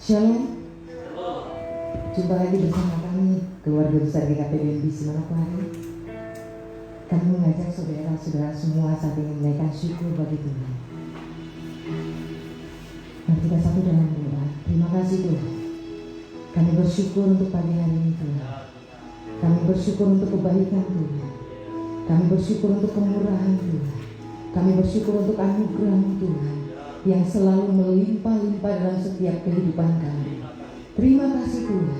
Shalom. Jumpa lagi bersama kami keluarga besar GKP BNB Manokwari. Kami mengajak saudara-saudara semua saat ini menaikkan syukur bagi Tuhan. Mari kita satu dalam doa. Terima kasih Tuhan. Kami bersyukur untuk pagi hari ini Tuhan. Kami bersyukur untuk kebaikan Tuhan. Kami bersyukur untuk kemurahan Tuhan. Kami bersyukur untuk anugerah Tuhan yang selalu melimpah-limpah dalam setiap kehidupan kami. Terima kasih Tuhan.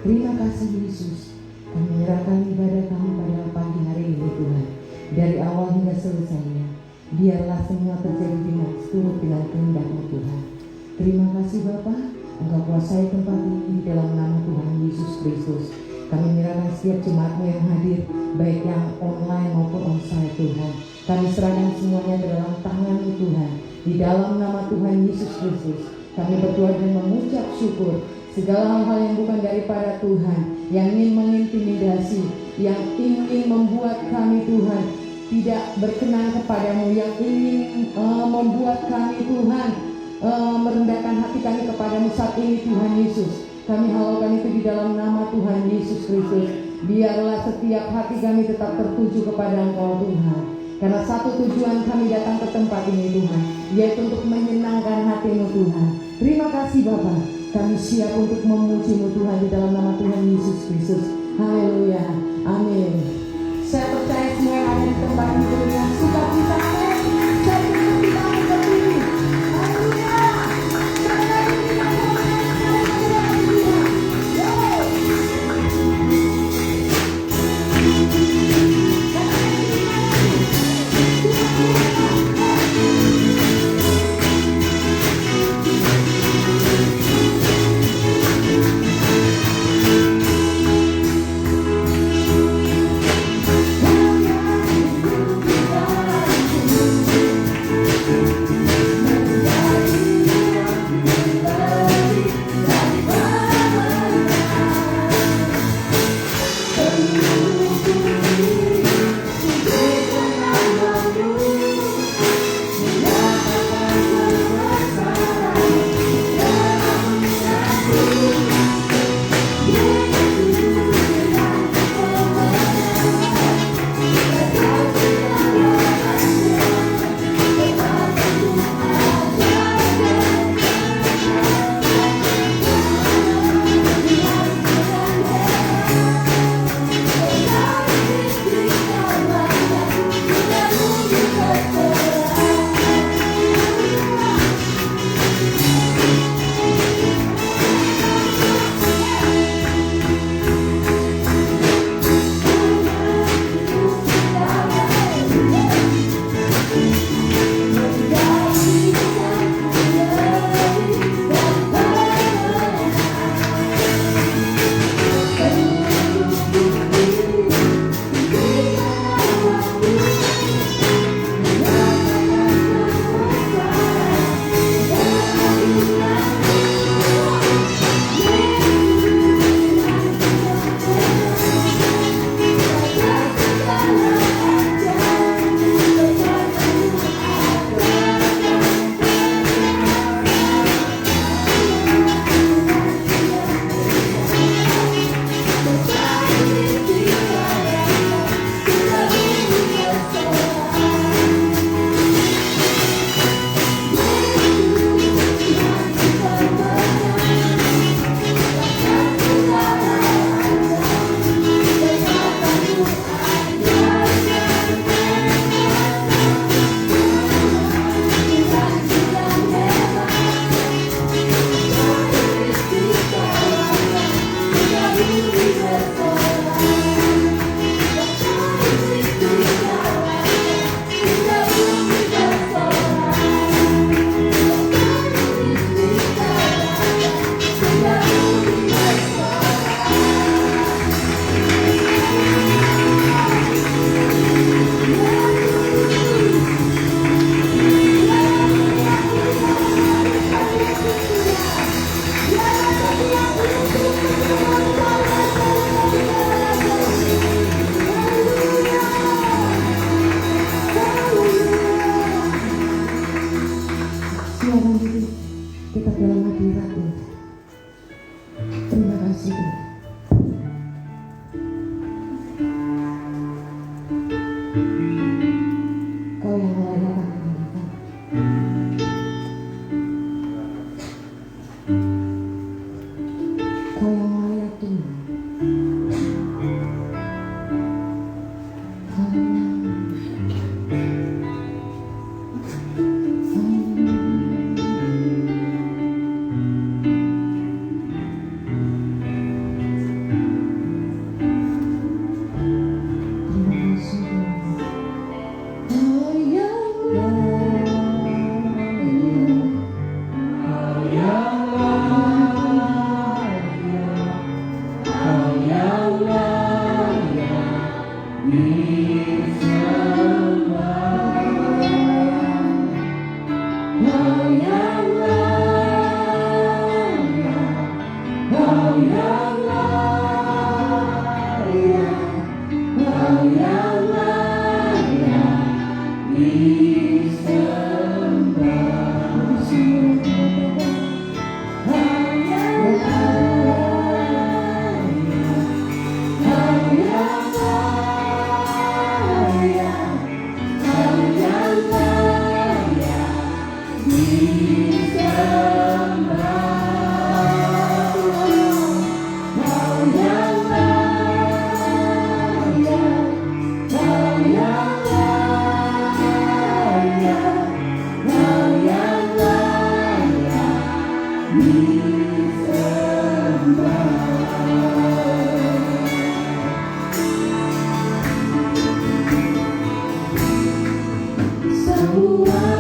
Terima kasih Yesus. Kami menyerahkan ibadah kami pada pagi hari ini Tuhan. Dari awal hingga selesainya, biarlah semua terjadi seturut dengan kehendak-Mu Tuhan. Terima kasih Bapa. Engkau kuasai tempat ini dalam nama Tuhan Yesus Kristus. Kami menyerahkan setiap jemaat-Mu yang hadir, baik yang online maupun onsite Tuhan. Kami serahkan semuanya ke dalam tangan-Mu Tuhan. Di dalam nama Tuhan Yesus Kristus, kami berdoa dan mengucap syukur. Segala hal-hal yang bukan daripada Tuhan, yang ingin mengintimidasi, yang ingin membuat kami Tuhan tidak berkenan kepadamu, yang ingin membuat kami Tuhan merendahkan hati kami kepadamu saat ini Tuhan Yesus. Kami halaukan itu di dalam nama Tuhan Yesus Kristus. Biarlah setiap hati kami tetap tertuju kepada Engkau Tuhan. Karena satu tujuan kami datang ke tempat ini Tuhan, yaitu untuk menyenangkan hati-Mu Tuhan. Terima kasih Bapa. Kami siap untuk memuji-Mu Tuhan di dalam nama Tuhan Yesus Kristus. Haleluya. Amin. Saya percaya semua yang ada di tempat ini dengan sukacita. Saya ingin kita berdiri. Haleluya. Kau yang layak Tuhan.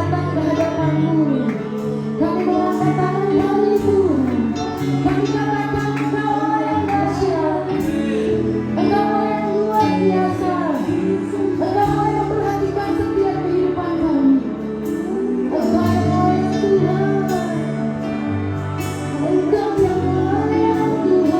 datang ke hadapan-Mu. Kami mengangkat tangan hari Tuhan. Kami katakan Engkau Allah yang dahsyat. Engkau Allah yang luar biasa. Engkau Allah yang memperhatikan setiap kehidupan kami. Engkau yang layak Tuhan. Engkau yang layak Tuhan.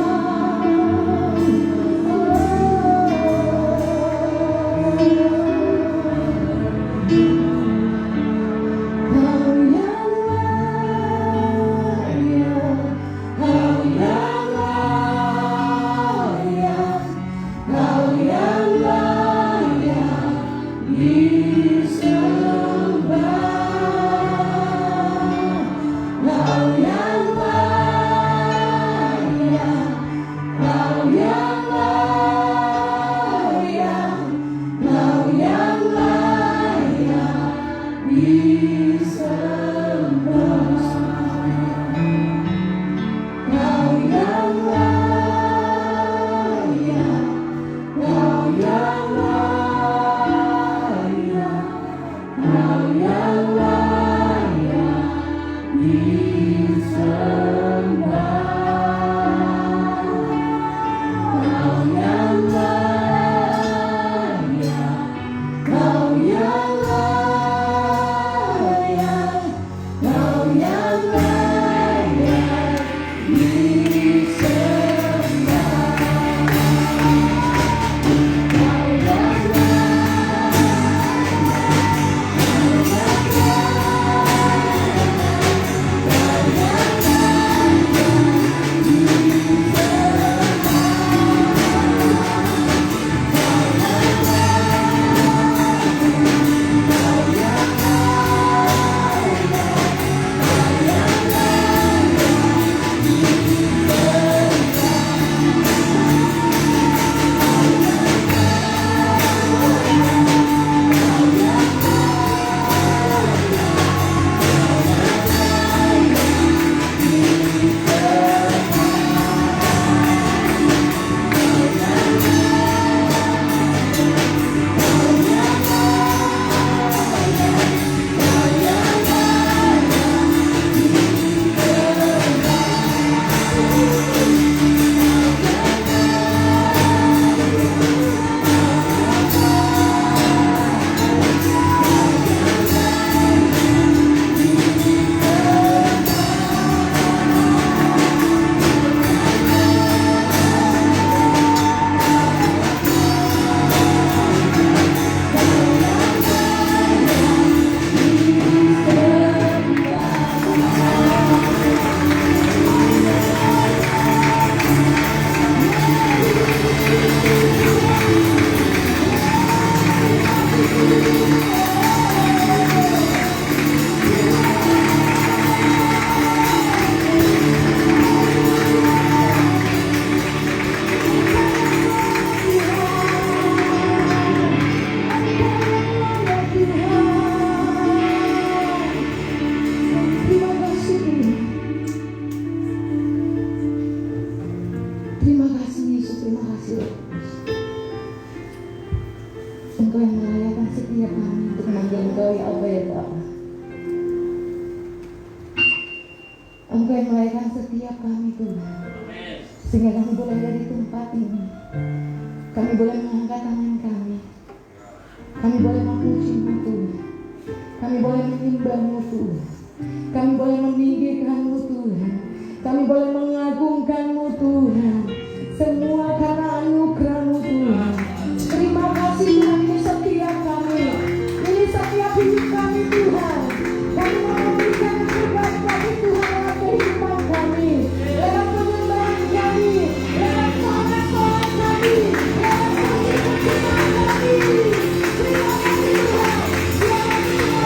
Engkau yang merayakan setiap kami untuk memanggil Engkau ya Allah ya Bapa. Engkau yang merayakan setiap kami Tuhan, sehingga kami boleh ada di tempat ini. Kami boleh mengangkat tangan kami. Kami boleh memuji-Mu Tuhan. Kami boleh menyembah-Mu Tuhan. Kami boleh meninggikan-Mu Tuhan. Kami boleh mengagungkan-Mu Tuhan. Semua karena anugerah-Mu Tuhan. Terima kasih Tuhan, ini setiap kami. Ini setiap hidup kami Tuhan. Kami mau memberikan yang terbaik bagi Tuhan dalam kehidupan kami, dalam penyembahan kami, dalam soal-soal kami, dalam perjalanan kami. Terima kasih Tuhan. Biarlah kita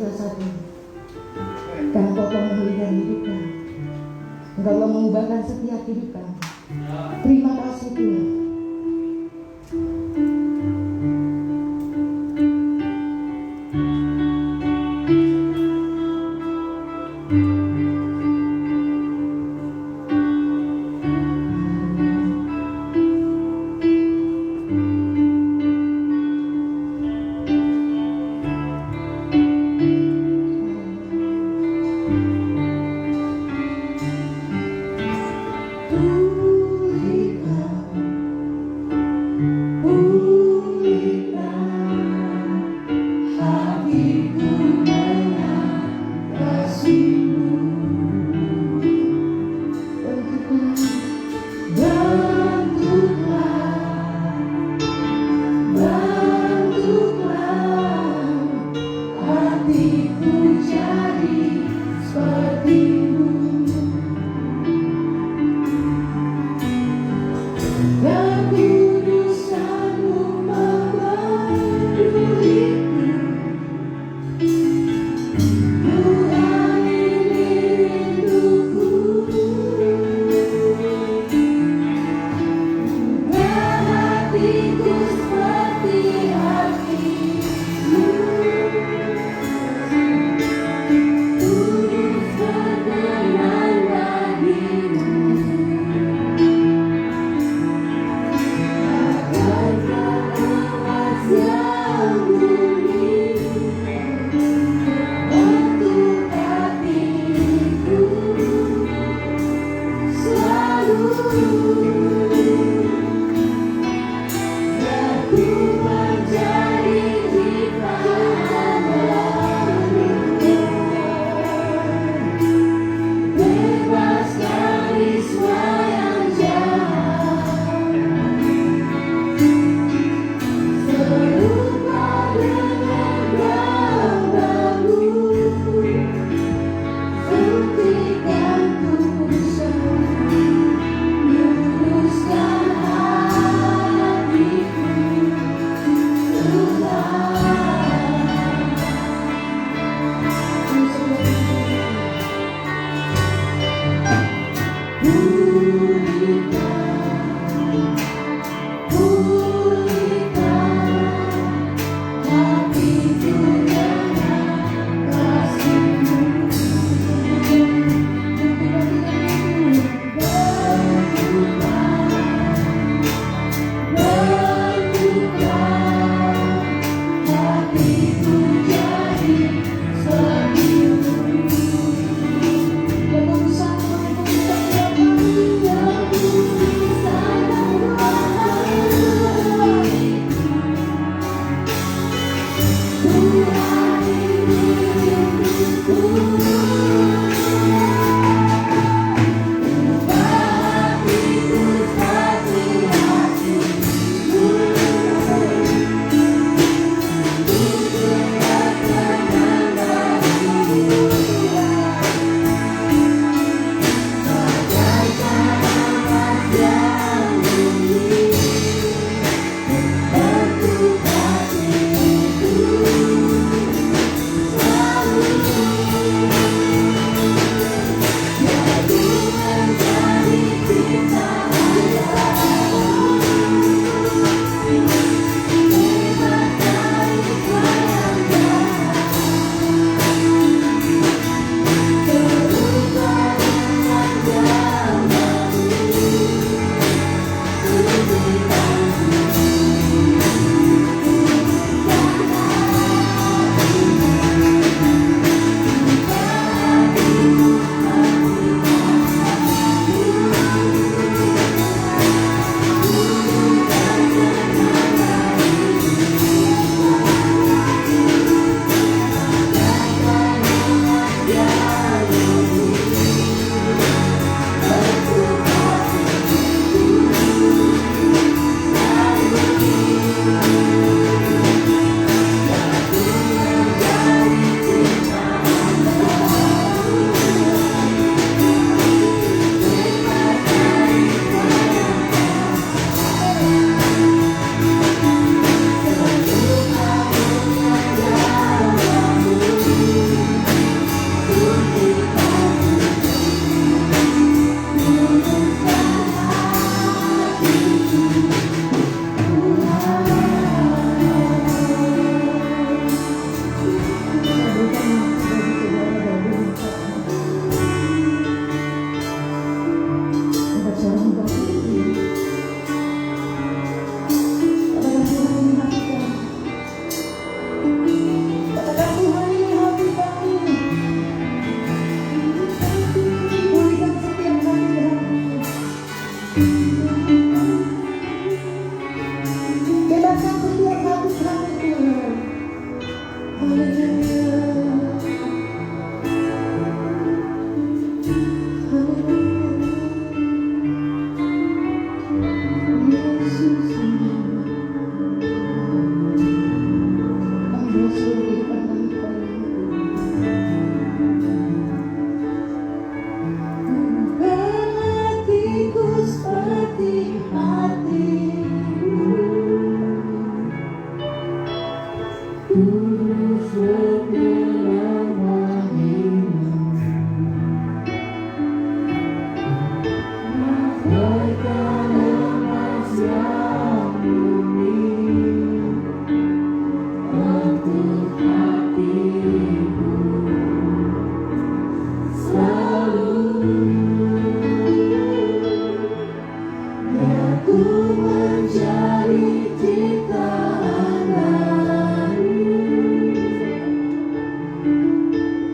kita saat ini. Karena Engkau telah memulihkan hidup kami. Engkau telah mengubahkan setiap hidup kami. Terima kasih Tuhan.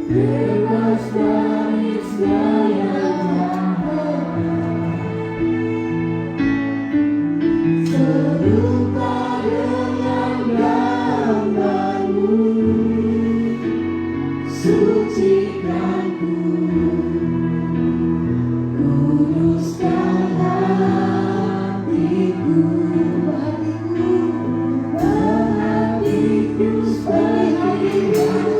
bebas dari segala serupa dengan gambarmu, sucikanku, kuduskan hatiku, hatiku seperti hatimu.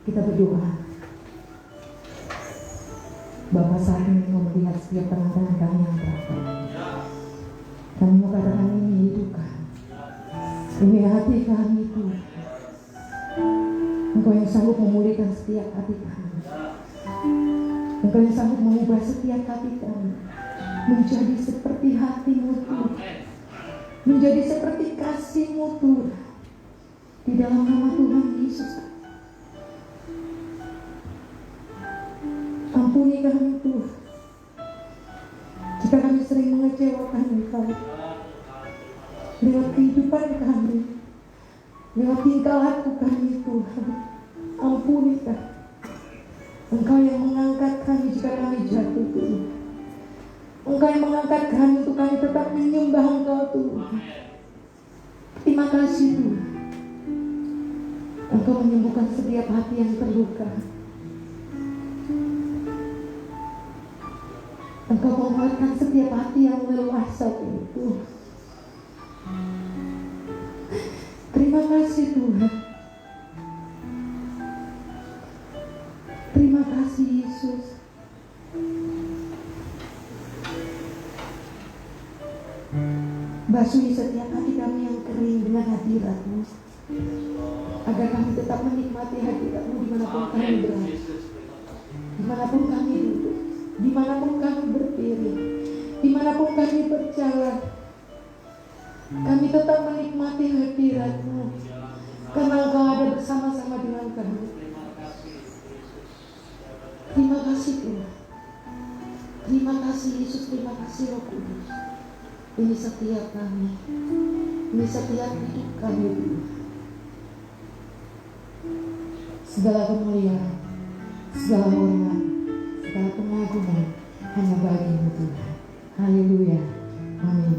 Kita berdoa. Bapak saat ini mau melihat setiap tangan kami yang terakhir. Kami mau katakan ini hidupkan. Ini hati kami Tuhan. Engkau yang sanggup memulihkan setiap hati kami. Engkau yang sanggup mengubah setiap hati kami menjadi seperti hati-Mu Tuhan, menjadi seperti kasih-Mu Tuhan. Di dalam nama Tuhan Yesus, ampuni kami Tuhan jika kami sering mengecewakan Engkau lewat kehidupan kami, lewat tingkah laku kami Tuhan. Ampuni kami. Engkau yang mengangkat kami jika kami jatuh Tuhan. Engkau yang mengangkat kami untuk kami tetap menyembah Engkau Tuhan. Terima kasih Tuhan. Engkau menyembuhkan setiap hati yang terluka. Engkau menguatkan setiap hati yang lelah saat ini Tuhan. Terima kasih Tuhan. Terima kasih Yesus. Basuhi setiap hati kami yang kering dengan hadirat-Mu, agar kami tetap menikmati hadirat-Mu dimanapun kami berada, dimanapun kami duduk, dimanapun kami berdiri, dimanapun kami berjalan. Kami tetap menikmati hadirat-Mu, karena Engkau ada bersama-sama dengan kami. Terima kasih Tuhan. Terima kasih Yesus, terima kasih Roh Kudus. Ini setiap kami, ini setiap hidup kami Tuhan. Segala kemuliaan, segala hormat, segala pengagungan hanya bagi-Mu Tuhan. Haleluya. Amin.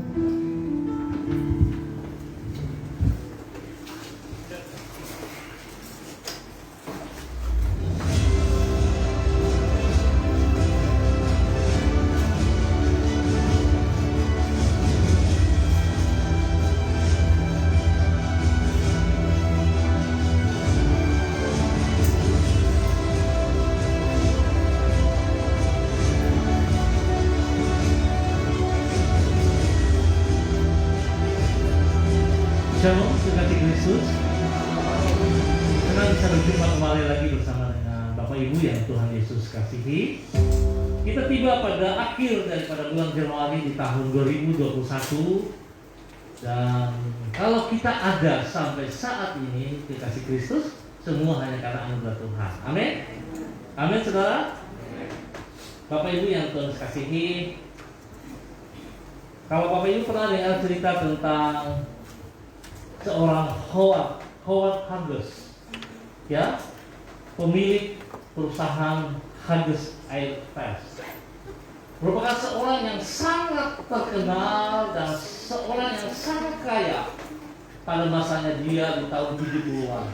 Shalom, kekasih Kristus. Senang bisa berjumpa kembali lagi bersama dengan Bapak Ibu yang Tuhan Yesus kasihi. Kita tiba pada akhir daripada bulan Januari di tahun 2021. Dan kalau kita ada sampai saat ini, kekasih Kristus, semua hanya karena anugerah Tuhan. Amin. Amin, saudara. Bapak Ibu yang Tuhan kasihi, kalau Bapak Ibu pernah dengar cerita tentang seorang Howard Hughes, ya, pemilik perusahaan Hughes Airways, merupakan seorang yang sangat terkenal dan seorang yang sangat kaya pada masanya dia di tahun 70-an.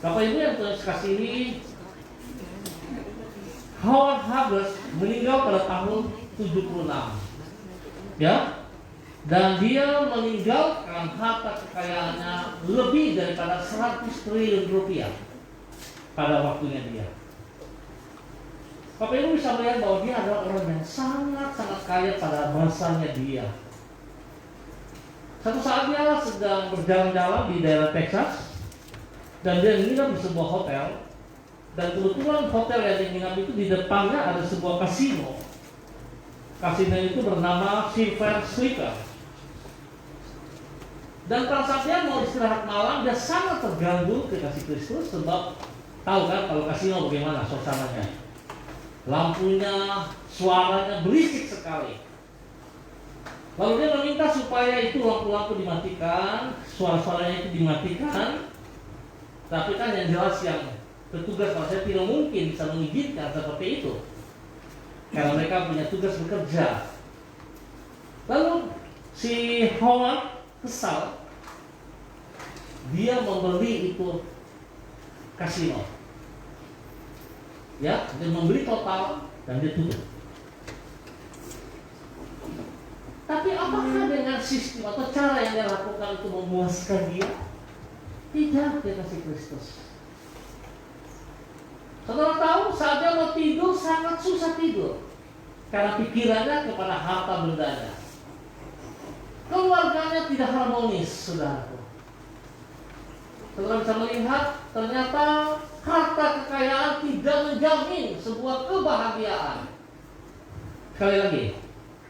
Bapak Ibu yang Tuhan kasihi, Howard Hughes meninggal pada tahun 76, ya. Dan dia meninggalkan harta kekayaannya lebih daripada 100 triliun rupiah pada waktunya dia. Bapak Ibu bisa melihat bahwa dia adalah orang yang sangat-sangat kaya pada masanya dia. Satu saat dia sedang berjalan-jalan di daerah Texas, dan dia menginap di sebuah hotel. Dan kebetulan hotel yang dia menginap itu di depannya ada sebuah kasino. Kasino itu bernama Silver Slipper. Dan pada saat dia mau istirahat malam, dia sangat terganggu, kekasih Kristus, sebab tahu kan kalau kasino bagaimana suasananya. Lampunya, suaranya berisik sekali. Lalu dia meminta supaya itu lampu-lampu dimatikan, suara-suaranya itu dimatikan. Tapi kan yang jelas yang petugas kalau saya tidak mungkin bisa mengizinkan seperti itu, karena mereka punya tugas bekerja. Lalu si Howard kesal, dia membeli itu kasino, ya, dia membeli total dan dia tutup. Tapi apakah dengan sistem atau cara yang dia lakukan itu memuaskan dia? Tidak, dia kasih Kristus. Saudara tahu, saat dia mau tidur sangat susah tidur karena pikirannya kepada harta bendanya. Keluarganya tidak harmonis, saudaraku. Saudara bisa melihat, ternyata harta kekayaan tidak menjamin sebuah kebahagiaan. Sekali lagi,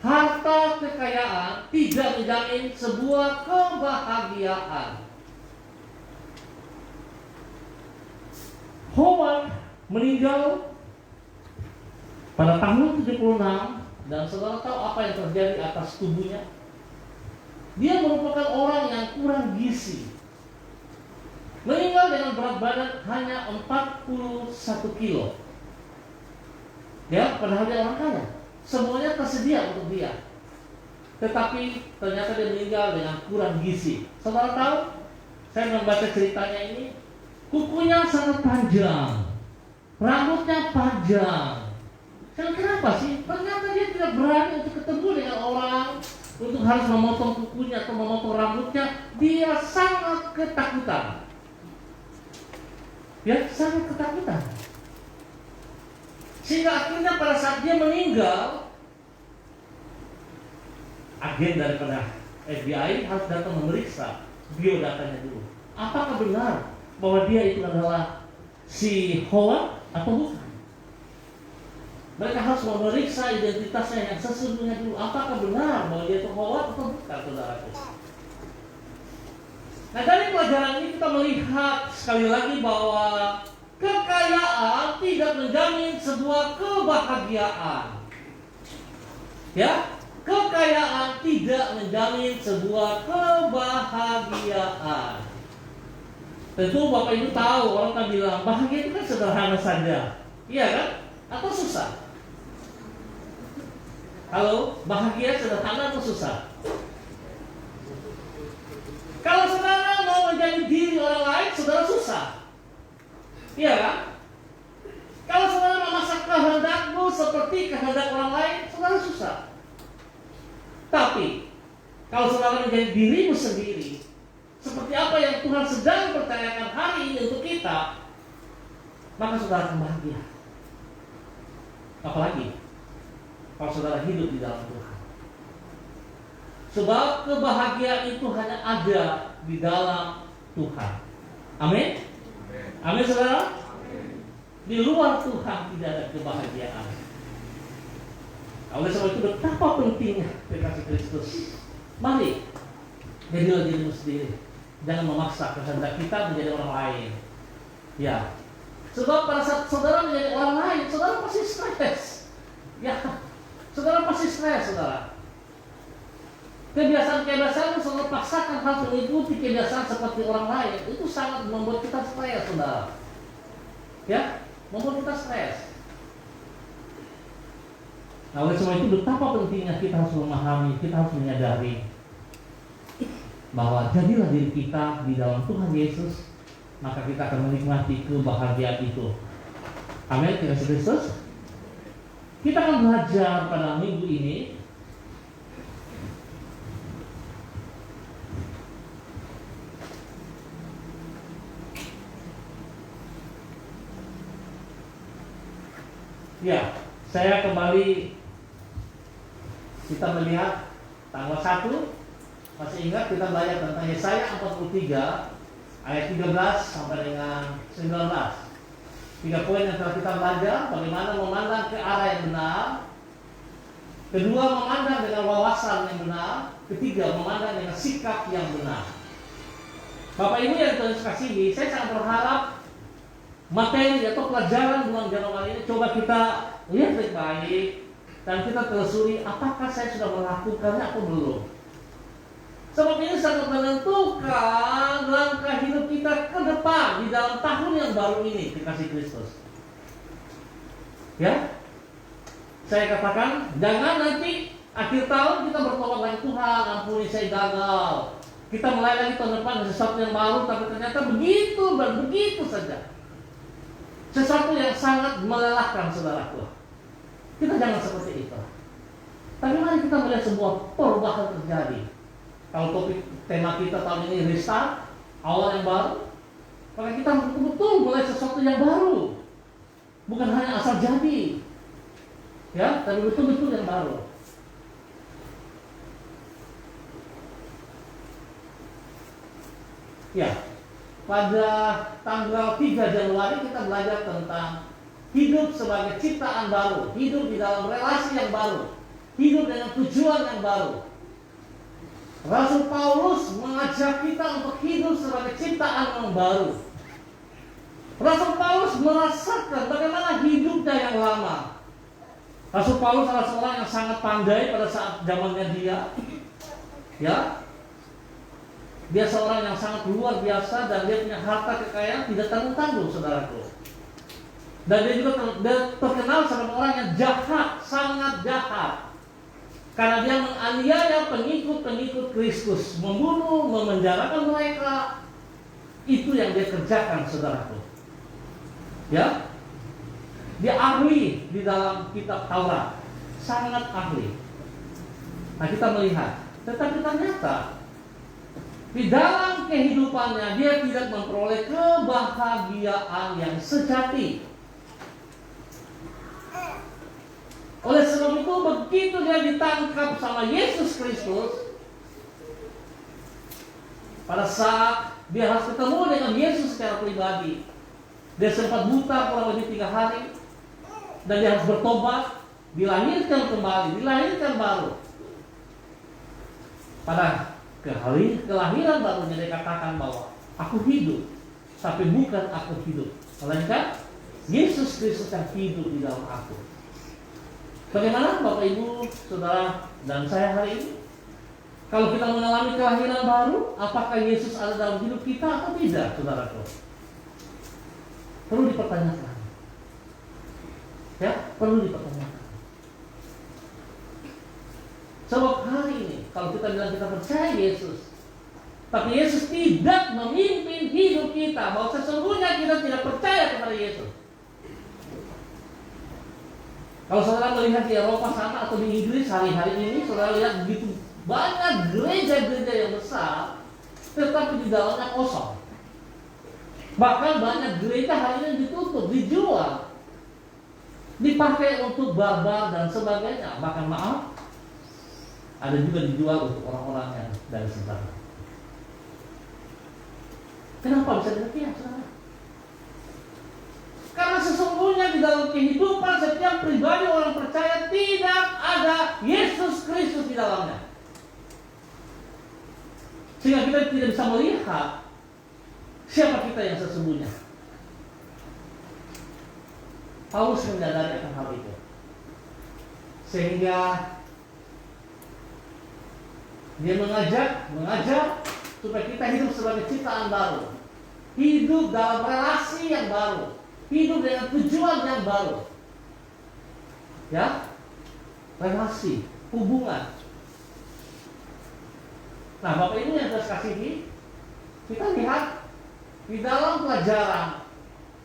harta kekayaan tidak menjamin sebuah kebahagiaan. Howard meninggal pada tahun 76, dan saudara tahu apa yang terjadi atas tubuhnya? Dia merupakan orang yang kurang gizi. Meninggal dengan berat badan hanya 41 kilo. Ya, padahal dia orang kaya. Semuanya tersedia untuk dia. Tetapi ternyata dia meninggal dengan kurang gizi. Saudara tahu, saya membaca ceritanya ini, kukunya sangat panjang, rambutnya panjang. Kenapa sih? Ternyata dia tidak berani untuk ketemu dengan orang, untuk harus memotong kukunya atau memotong rambutnya. Dia sangat ketakutan. Ya, sangat ketakutan. Sehingga akhirnya pada saat dia meninggal, agen daripada FBI harus datang memeriksa biodatanya dulu. Apakah benar bahwa dia itu adalah si Howard atau bukan? Mereka harus memeriksa identitasnya yang sesungguhnya dulu. Apakah benar bahwa dia itu Howard atau bukan, saudaraku? Nah, dari pelajaran ini kita melihat sekali lagi bahwa kekayaan tidak menjamin sebuah kebahagiaan. Ya, kekayaan tidak menjamin sebuah kebahagiaan. Tentu Bapak Ibu tahu, orang kan bilang bahagia itu kan sederhana saja, iya kan? Atau susah? Halo, bahagia sederhana atau susah? Kalau saudara mau menjadi diri orang lain, saudara susah, iya kan? Kalau saudara memaksa kehendakmu seperti kehendak orang lain, saudara susah. Tapi kalau saudara menjadi dirimu sendiri, seperti apa yang Tuhan sedang percayakan hari ini untuk kita, maka saudara akan bahagia. Apalagi kalau saudara hidup di dalam Tuhan. Sebab kebahagiaan itu hanya ada di dalam Tuhan. Amin. Amin, saudara. Di luar Tuhan tidak ada kebahagiaan. Oleh sebab itu betapa pentingnya kekasih Kristus. Mari jadilah dirimu sendiri. Jangan memaksa kehendak kita menjadi orang lain. Ya. Sebab pada saat saudara menjadi orang lain, saudara pasti stres. Ya. Saudara pasti stres, saudara. Kebiasaan-kebiasaan selalu paksakan harus mengikuti kebiasaan seperti orang lain. Itu sangat membuat kita stres, saudara. Ya, membuat kita stres. Nah, oleh semua itu betapa pentingnya kita harus memahami, kita harus menyadari bahwa jadilah diri kita di dalam Tuhan Yesus, maka kita akan menikmati kebahagiaan itu. Amin, Yesus Kristus. Kita akan belajar pada minggu ini ya, saya kembali kita melihat tanggal 1. Masih ingat kita belajar tentang Yesaya 43 ayat 13 sampai dengan 19. 3 poin yang telah kita belajar: bagaimana memandang ke arah yang benar, kedua memandang dengan wawasan yang benar, ketiga memandang dengan sikap yang benar. Bapak Ibu yang Tuhan kasihi, saya sangat berharap materi atau pelajaran bulan Januari ini coba kita lihat baik-baik dan kita telusuri apakah saya sudah melakukannya atau belum. Sebab ini sangat menentukan langkah hidup kita ke depan di dalam tahun yang baru ini, dikasih Kristus. Ya, saya katakan jangan nanti akhir tahun kita bertobat lagi, Tuhan ampuni saya gagal. Kita mulai lagi tahun depan sesuatu yang baru, tapi ternyata begitu dan begitu saja. Sesuatu yang sangat melelahkan, saudaraku. Kita jangan seperti itu. Tapi mari kita melihat sebuah perubahan terjadi. Kalau topik tema kita tahun ini restart, awal yang baru, maka kita betul-betul mulai sesuatu yang baru. Bukan hanya asal jadi. Ya, tapi betul-betul yang baru. Ya, pada tanggal 3 Januari kita belajar tentang hidup sebagai ciptaan baru, hidup di dalam relasi yang baru, hidup dengan tujuan yang baru. Rasul Paulus mengajak kita untuk hidup sebagai ciptaan yang baru. Rasul Paulus merasakan bagaimana hidupnya yang lama. Rasul Paulus adalah seorang yang sangat pandai pada saat zamannya dia. Ya, dia seorang yang sangat luar biasa dan dia punya harta kekayaan tidak tanggung-tanggung, saudaraku. Dan dia juga terkenal sebagai orang yang jahat, sangat jahat. Karena dia menganiaya pengikut-pengikut Kristus, membunuh, memenjarakan mereka. Itu yang dia kerjakan, saudaraku. Ya, dia ahli di dalam kitab Taurat, sangat ahli. Nah, kita melihat, tetapi ternyata di dalam kehidupannya dia tidak memperoleh kebahagiaan yang sejati. Oleh sebab itu begitu dia ditangkap sama Yesus Kristus, pada saat dia harus ketemu dengan Yesus secara pribadi, dia sempat buta kurang lebih 3 hari, dan dia harus bertobat, dilahirkan kembali, dilahirkan baru. Pada kelahiran barunya dia katakan bahwa aku hidup, tapi bukan aku hidup, melainkan Yesus Kristus yang hidup di dalam aku. Bagaimana Bapak Ibu, Saudara dan saya hari ini? Kalau kita mengalami kelahiran baru, apakah Yesus ada dalam hidup kita atau tidak, saudaraku? Perlu dipertanyakan. Ya, perlu dipertanyakan. Sebab hari ini, kalau kita bilang kita percaya Yesus, tapi Yesus tidak memimpin hidup kita, bahwa sesungguhnya kita tidak percaya kepada Yesus. Kalau saudara melihat di Eropa sana atau di Inggris hari-hari ini, saudara lihat begitu banyak gereja-gereja yang besar, tetapi di dalamnya kosong. Bahkan banyak gereja hari ini ditutup, dijual, dipakai untuk barbar dan sebagainya. Bahkan maaf, ada juga dijual untuk orang-orang yang dari sekitar. Kenapa bisa demikian, saudara? Karena sesungguhnya di dalam kehidupan setiap pribadi orang percaya tidak ada Yesus Kristus di dalamnya. Sehingga kita tidak bisa melihat siapa kita yang sesungguhnya. Paulus menyadari akan hal itu. Sehingga dia mengajak supaya kita hidup sebagai ciptaan baru. Hidup dalam relasi yang baru. Hidup dengan tujuan yang baru. Ya, relasi, hubungan. Nah, Bapak Ibu yang saya kasihi, kita lihat di dalam pelajaran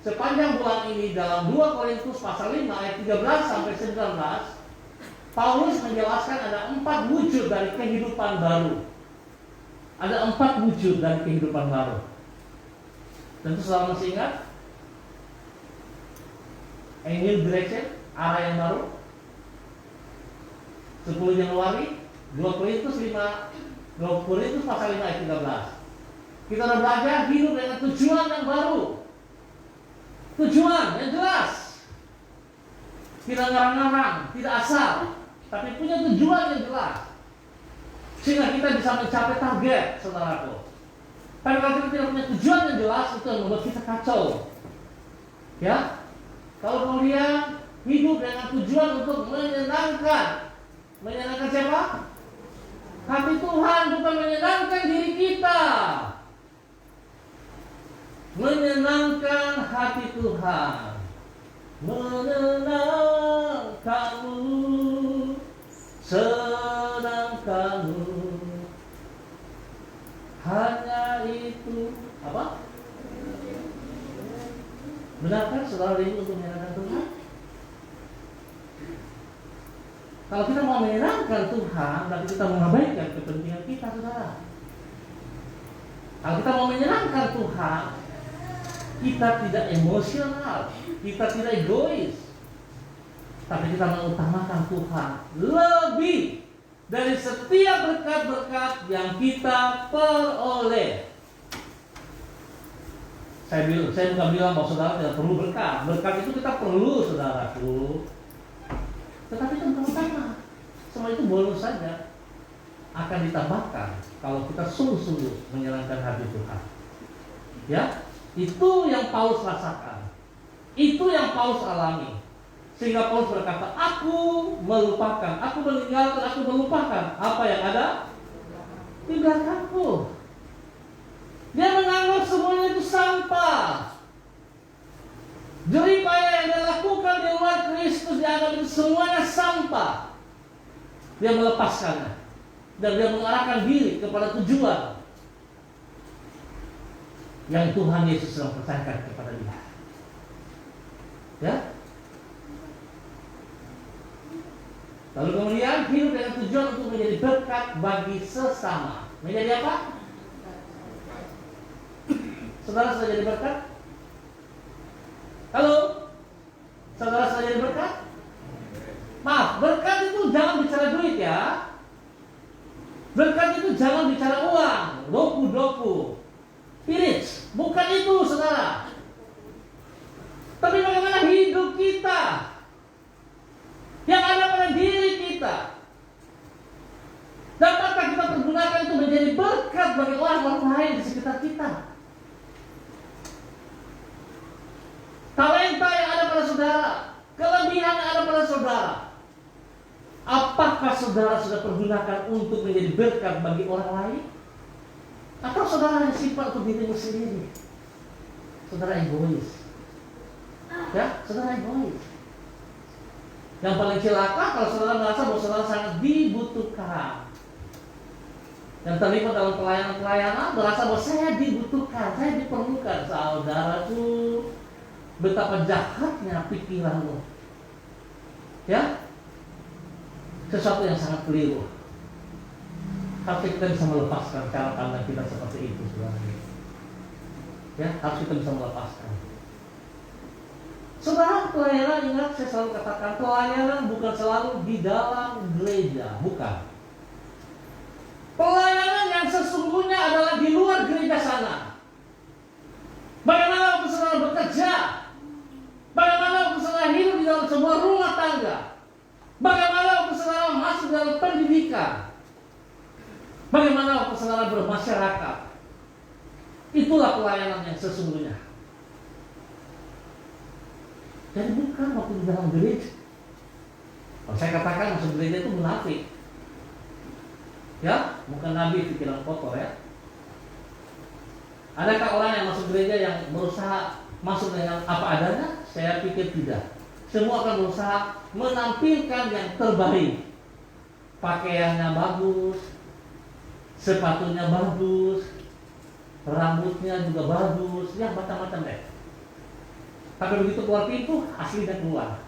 sepanjang bulan ini dalam 2 Korintus pasal 5 ayat 13 sampai 19, Paulus menjelaskan ada 4 wujud dari kehidupan baru. Ada 4 wujud dari kehidupan baru. Tentu saudara masih ingat? A new direction, arah yang baru. 10 Januari 2 Korintus pasal 5 ayat 13. Kita sudah belajar hidup dengan tujuan yang baru. Tujuan yang jelas. Tidak ngarang-ngarang, tidak asal, tapi punya tujuan yang jelas. Sehingga kita bisa mencapai target, saudaraku. Tapi kalau kita tidak punya tujuan yang jelas, itu yang membuat kita kacau. Ya, kalau kemudian hidup dengan tujuan untuk menyenangkan siapa? Hati Tuhan, bukan menyenangkan diri kita. Menyenangkan hati Tuhan, menenangkanmu, senangkanmu. Hanya itu apa? Benarkah saudara rindu untuk menyenangkan Tuhan? Kalau kita mau menyenangkan Tuhan, berarti kita mengabaikan kepentingan kita, saudara. Kalau kita mau menyenangkan Tuhan, kita tidak emosional, kita tidak egois, tapi kita mengutamakan Tuhan lebih dari setiap berkat-berkat yang kita peroleh. Saya bukan bilang bahwa saudara tidak perlu berkat. Berkat itu kita perlu, saudaraku. Tetapi itu utama. Semua itu bonus saja. Akan ditambahkan kalau kita sungguh-sungguh menyenangkan hati Tuhan. Ya, itu yang Paulus rasakan. Itu yang Paulus alami. Sehingga Paulus berkata, aku melupakan, aku meninggalkan, aku melupakan apa yang ada di belakangku. Dia menganggap semuanya itu sampah. Jeripaya yang dia lakukan di luar Kristus dianggap itu semuanya sampah. Dia melepaskannya dan dia mengarahkan diri kepada tujuan yang Tuhan Yesus sedang percayakan kepada dia. Ya. Lalu kemudian hidup dengan tujuan untuk menjadi berkat bagi sesama. Menjadi apa? Saudara sudah jadi berkat? Halo? Saudara sudah jadi berkat? Maaf, berkat itu jangan bicara duit ya. Berkat itu jangan bicara uang, doku-doku, pirit. Bukan itu, saudara. Tapi bagaimana hidup kita yang ada pada diri kita. Dapatkah kita pergunakan itu menjadi berkat bagi orang-orang lain di sekitar kita? Talenta yang ada pada saudara, kelebihan yang ada pada saudara, apakah saudara sudah pergunakan untuk menjadi berkat bagi orang lain? Atau saudara yang simpan untuk dirimu sendiri? Saudara egois. Ya, saudara egois. Yang paling celaka kalau saudara merasa bahwa saudara sangat dibutuhkan. Yang terlibat dalam pelayanan merasa bahwa saya dibutuhkan, saya diperlukan. Saudaraku, betapa jahatnya pikiranmu. Ya, sesuatu yang sangat keliru. Tapi kita bisa melepaskan cara pandang kita seperti itu, saudara. Ya, harus kita bisa melepaskan. Saudara, pelayanan, ingat saya selalu katakan, pelayanan bukan selalu di dalam gereja, bukan. Pelayanan yang sesungguhnya adalah di luar gereja sana. Bagaimana waktu saudara bekerja? Bagaimana waktu saudara hidup di dalam sebuah rumah tangga? Bagaimana waktu saudara masuk dalam pendidikan? Bagaimana waktu saudara bermasyarakat? Itulah pelayanan yang sesungguhnya. Jadi bukan waktu di dalam gereja. Kalau saya katakan masuk gereja itu munafik. Ya, bukan nabi pikiran kotor ya. Adakah orang yang masuk gereja yang berusaha masuk dengan apa adanya? Saya pikir tidak. Semua akan berusaha menampilkan yang terbaik. Pakaiannya bagus, sepatunya bagus, rambutnya juga bagus, ya macam-macam deh. Tapi begitu keluar pintu, aslinya keluar.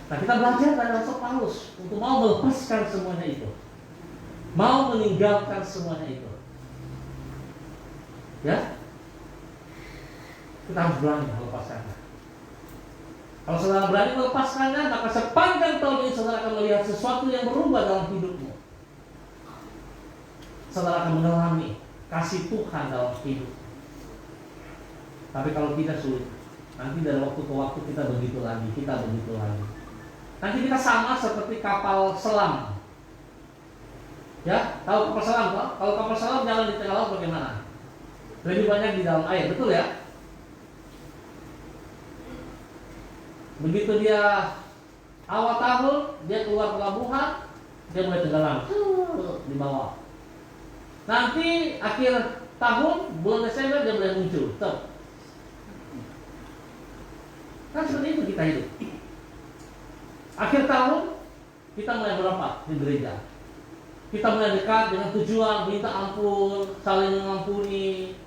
Nah, kita belajar dari Rasul Paulus untuk mau melepaskan semuanya itu, mau meninggalkan semuanya itu. Ya, kita harus berani melepaskannya. Kalau saudara berani melepaskannya, maka sepanjang tahun ini saudara akan melihat sesuatu yang berubah dalam hidupmu. Saudara akan mengalami kasih Tuhan dalam hidup. Tapi kalau tidak sulit. Nanti dari waktu ke waktu kita begitu lagi. Nanti kita sama seperti kapal selam. Ya, tahu kapal selam toh? Kalau kapal selam jalan di tengah laut bagaimana? Lebih banyak di dalam air, betul ya? Begitu dia awal tahun, dia keluar pelabuhan, dia mulai tenggelam di bawah. Nanti akhir tahun, bulan Desember dia mulai muncul. Tuh. Kan seperti itu kita hidup. Akhir tahun kita mulai merapat di gereja. Kita mulai dekat dengan tujuan minta ampun, saling mengampuni,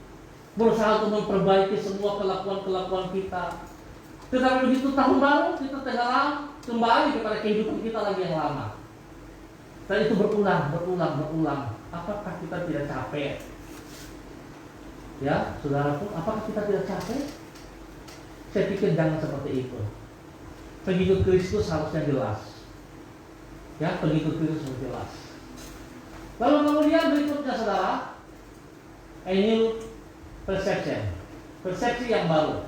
berusaha untuk memperbaiki semua kelakuan-kelakuan kita. Tetapi begitu tahun baru kita tenggelam kembali kepada kehidupan kita lagi yang lama. Dan itu berulang. Apakah kita tidak capek? Ya, saudaraku, apakah kita tidak capek? Saya pikir jangan seperti itu. Pengikut Kristus harusnya jelas. Ya, pengikut Kristus harus jelas. Lalu kemudian berikutnya saudara, a new perception, persepsi yang baru.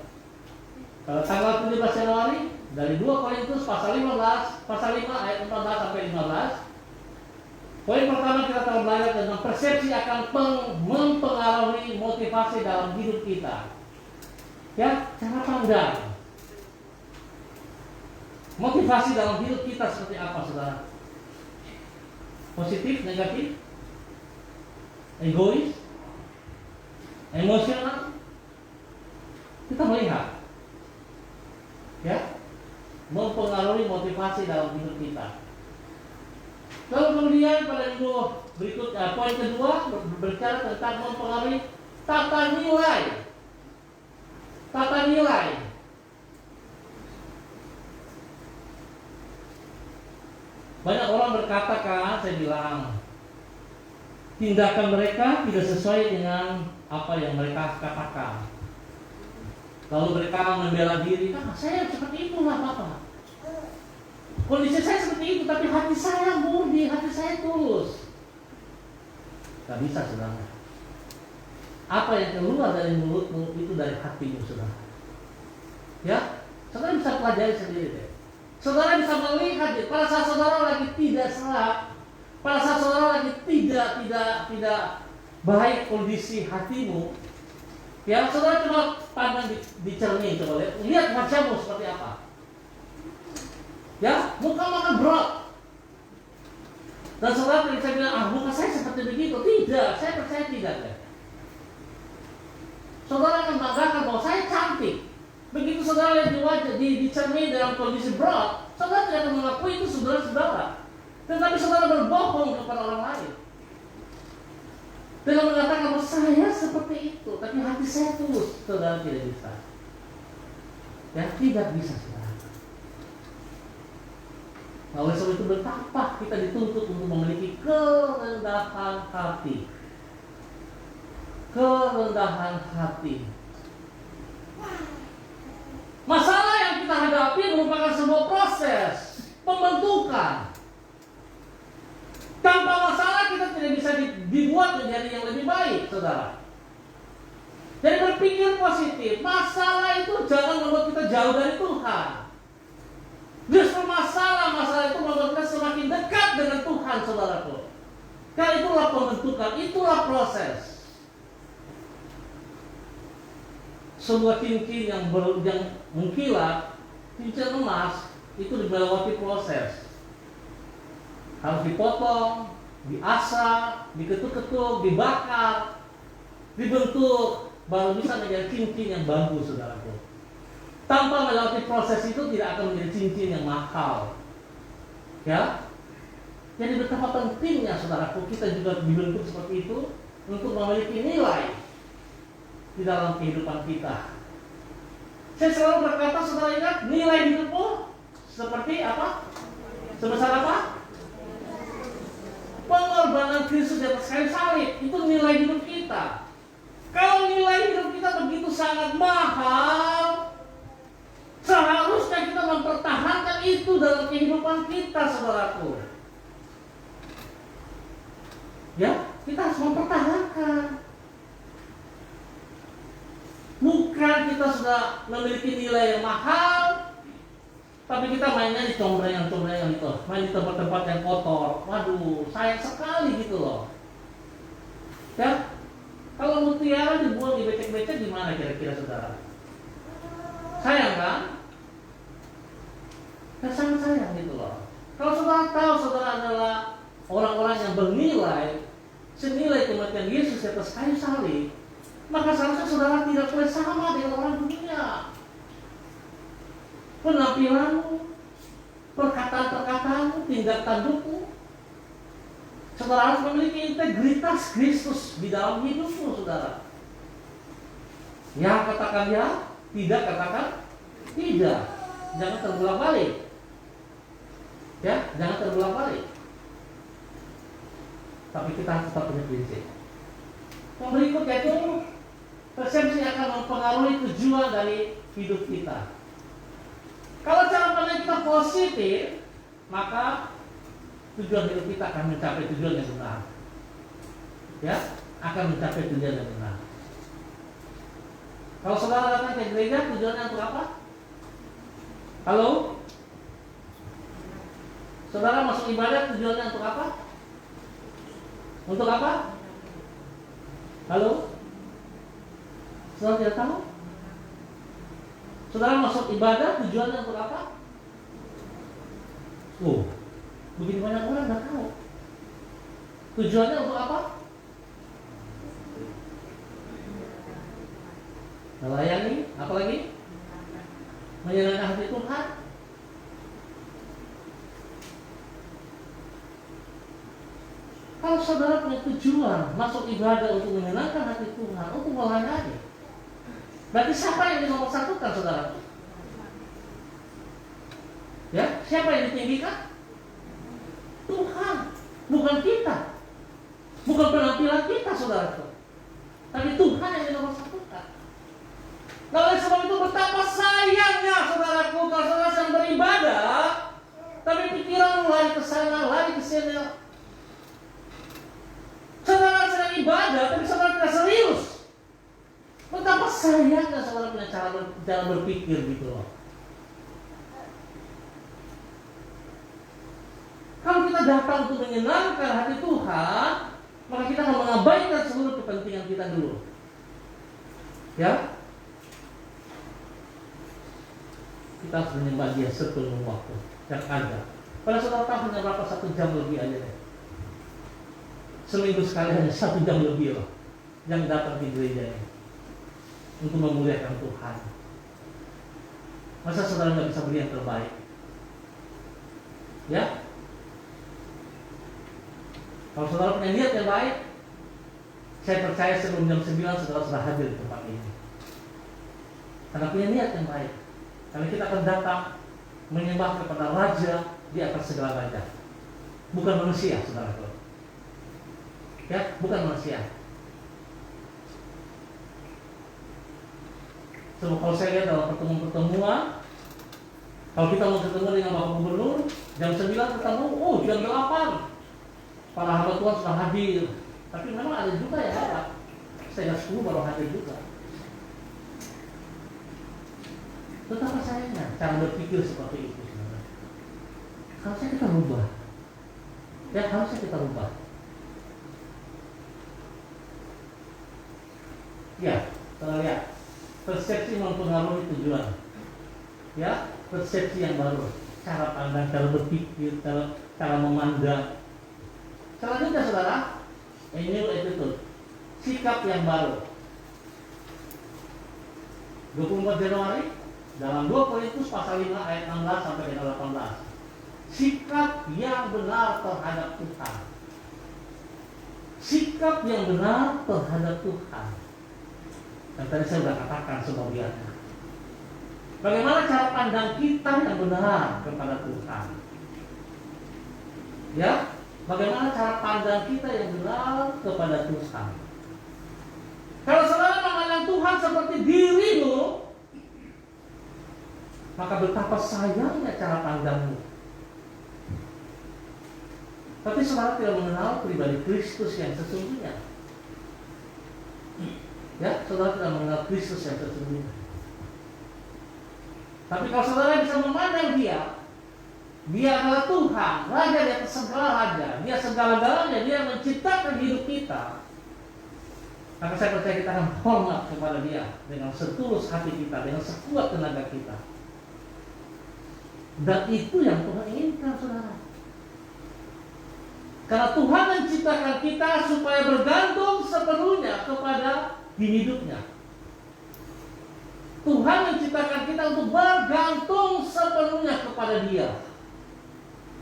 Pada tanggal 17 Januari dari 2 Korintus pasal 5 ayat 14 sampai 15. Poin pertama kita telah belajar tentang persepsi akan mempengaruhi motivasi dalam hidup kita. Ya, cara pandang. Motivasi dalam hidup kita seperti apa, saudara? Positif, negatif, egois, emosional. Kita melihat, ya, mempengaruhi motivasi dalam hidup kita. Lalu kemudian pada minggu berikutnya, poin kedua berbicara tentang mempengaruhi tata nilai. Tata nilai. Banyak orang berkata kan, saya bilang, tindakan mereka tidak sesuai dengan apa yang mereka katakan. Lalu mereka membela diri, saya seperti itulah Bapak. Kondisi saya seperti itu, tapi hati saya murni, hati saya tulus. Gak bisa, saudara. Apa yang keluar dari mulutmu itu dari hatimu, saudara. Ya, saudara bisa pelajari sendiri deh. Saudara bisa melihat deh, pada saat saudara lagi tidak salah, pada saat saudara lagi tidak baik kondisi hatimu, ya saudara coba pandang di cermin, coba lihat wajahmu seperti apa. Ya, muka makan berat. Dan saudara bisa bilang, muka saya seperti begitu. Tidak, saya percaya tidak deh. Saudara akan banggakan bahwa saya cantik. Begitu saudara lihat di wajah, di cermin dalam kondisi berat, saudara tidak akan mengakui itu saudara-saudara. Tetapi saudara berbohong kepada orang lain dengan mengatakan bahwa saya seperti itu, tapi hati saya tulus. Saudara tidak bisa. Ya, tidak bisa, saudara. Nah, oleh sebab itu betapa kita dituntut untuk memiliki kerendahan hati. Kerendahan hati. Masalah yang kita hadapi merupakan sebuah proses pembentukan. Tanpa masalah kita tidak bisa dibuat menjadi yang lebih baik, saudara. Jadi berpikir positif. Masalah itu jangan membuat kita jauh dari Tuhan. Justru masalah itu membuat kita semakin dekat dengan Tuhan, saudaraku. Karena itulah pembentukan, itulah proses. Sebuah cincin yang mengkilat, cincin emas, itu melewati proses. Harus dipotong, diasah, diketuk-ketuk, dibakar, dibentuk, baru bisa menjadi cincin yang bagus, saudaraku. Tanpa melewati proses itu tidak akan menjadi cincin yang mahal. Ya, jadi betapa pentingnya, saudaraku, kita juga dibentuk seperti itu untuk memiliki nilai di dalam kehidupan kita. Saya selalu berkata, saudara ingat, nilai hidupmu seperti apa? Sebesar apa? Pengorbanan Kristus di atas kayu salib. Itu nilai hidup kita. Kalau nilai hidup kita begitu sangat mahal, seharusnya kita mempertahankan itu dalam kehidupan kita, saudaraku. Ya, kita harus mempertahankan. Bukan kita sudah memiliki nilai yang mahal, tapi kita mainnya di combrang-combrang itu, main di tempat-tempat yang kotor. Waduh, sayang sekali gitu loh. Ya, kalau mutiara dibuang di becek-becek gimana kira-kira, saudara? Sayang kan? Ya, sangat sayang gitu loh. Kalau saudara tahu saudara adalah orang-orang yang bernilai senilai kematian Yesus di atas kayu salib, maka seharusnya saudara tidak boleh sama dengan orang dunia. Penampilanmu, perkataan-perkataanmu, tindak tandukmu, saudara harus memiliki integritas Kristus di dalam hidupmu, saudara. Ya, katakan ya, tidak katakan tidak. Jangan terulang balik. Ya, jangan terulang balik. Tapi kita tetap punya prinsip. Yang berikut yaitu persepsi akan mempengaruhi tujuan dari hidup kita. Kalau cara pandang kita positif, maka tujuan hidup kita akan mencapai tujuan yang benar. Ya, akan mencapai tujuan yang benar. Kalau saudara datang ke gereja, tujuannya untuk apa? Halo? Saudara masuk ibadah, tujuannya untuk apa? Untuk apa? Halo? Saudara tidak tahu? Saudara masuk ibadah tujuannya untuk apa? Oh, begini banyak orang nggak tahu. Tujuannya untuk apa? Melayani, apa lagi? Menyenangkan hati Tuhan. Kalau saudara punya tujuan masuk ibadah untuk menyenangkan hati Tuhan, untuk melayani, berarti siapa yang dinomorsatukan, saudara? Ya, siapa yang ditinggikan? Tuhan, bukan kita, bukan penampilan kita, saudara. Tapi Tuhan yang dinomorsatukan. Nah, oleh sebab itu betapa sayangnya, saudaraku, kalau saudara sedang beribadah, tapi pikiran lari ke sana, lari ke sini. Saudara sedang ibadah, tapi saudara tidak serius. Betapa sayangnya saudara punya cara berpikir gitu loh. Kalau kita datang untuk menyenangkan hati Tuhan, maka kita akan mengabaikan seluruh kepentingan kita dulu. Ya, kita harus menyembah Dia sepenuh waktu yang ada. Pada saudara tahu hanya berapa 1 jam lebih aja deh. Seminggu sekali hanya 1 jam lebih loh yang datang di gereja ini untuk memuliakan Tuhan. Masa saudara nggak bisa beri yang terbaik? Ya, kalau saudara punya niat yang baik, saya percaya sebelum jam 9 saudara sudah hadir di tempat ini. Karena punya niat yang baik. Karena kita akan datang menyembah kepada Raja di atas segala raja, bukan manusia, saudara. Ya, bukan manusia. So, kalau saya lihat dalam pertemuan-pertemuan, kalau kita mau ketemu dengan Bapak Gubernur, jam 9 ketemu, jam 8. para hamba Tuhan sudah hadir, tapi memang ada juga yang lewat. Setengah 10 baru hadir juga. Betapa sayangnya cara berpikir seperti itu. Harusnya kita rubah. Ya, harusnya kita rubah. Ya, kita lihat persepsi mempengaruhi tujuan. Ya, persepsi yang baru, cara pandang, cara berpikir, cara memandang. Selanjutnya saudara, ini attitude, sikap yang baru. 24 Januari dalam 2 Korintus pasal 5 ayat 16 sampai dengan 18. Sikap yang benar terhadap Tuhan. Sikap yang benar terhadap Tuhan. Dan tadi saya sudah katakan sebagiannya. Bagaimana cara pandang kita yang benar kepada Tuhan? Ya, bagaimana cara pandang kita yang benar kepada Tuhan? Kalau saudara memandang Tuhan seperti dirimu, maka betapa sayangnya cara pandangmu. Tapi saudara tidak mengenal pribadi Kristus yang sesungguhnya. Ya, saudara tidak mengenal Kristus yang sesungguhnya. Tapi kalau saudara bisa memandang Dia adalah Tuhan, Raja di atas segala raja, Dia segala-galanya, Dia menciptakan hidup kita. Maka saya percaya kita akan hormat kepada Dia dengan setulus hati kita, dengan sekuat tenaga kita. Dan itu yang Tuhan inginkan, saudara. Karena Tuhan menciptakan kita supaya bergantung sepenuhnya kepada hidupnya. Tuhan menciptakan kita untuk bergantung sepenuhnya kepada Dia.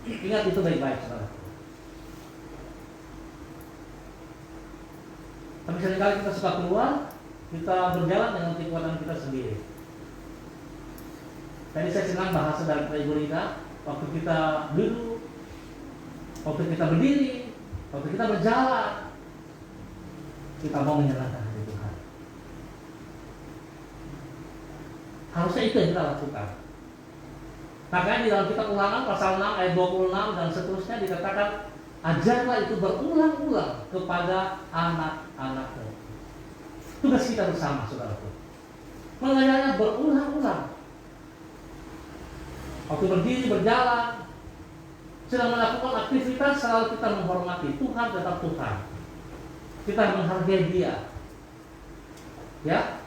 Ingat itu baik-baik, saudara. Tapi seringkali kita suka keluar, kita berjalan dengan kekuatan kita sendiri. Tadi saya senang bahasa dari Ibu Rina, waktu kita duduk, waktu kita berdiri, waktu kita berjalan, kita mau menyenangkan hati Tuhan. Harusnya itu yang kita lakukan. Makanya di dalam kitab Ulangan pasal 6 ayat 26 dan seterusnya dikatakan, ajarlah itu berulang-ulang kepada anak-anakmu. Tugas kita bersama, saudaraku. Mengajarnya berulang-ulang. Waktu berdiri, berjalan, sedang melakukan aktivitas, selalu kita menghormati Tuhan, tetap Tuhan. Kita menghargai Dia, ya,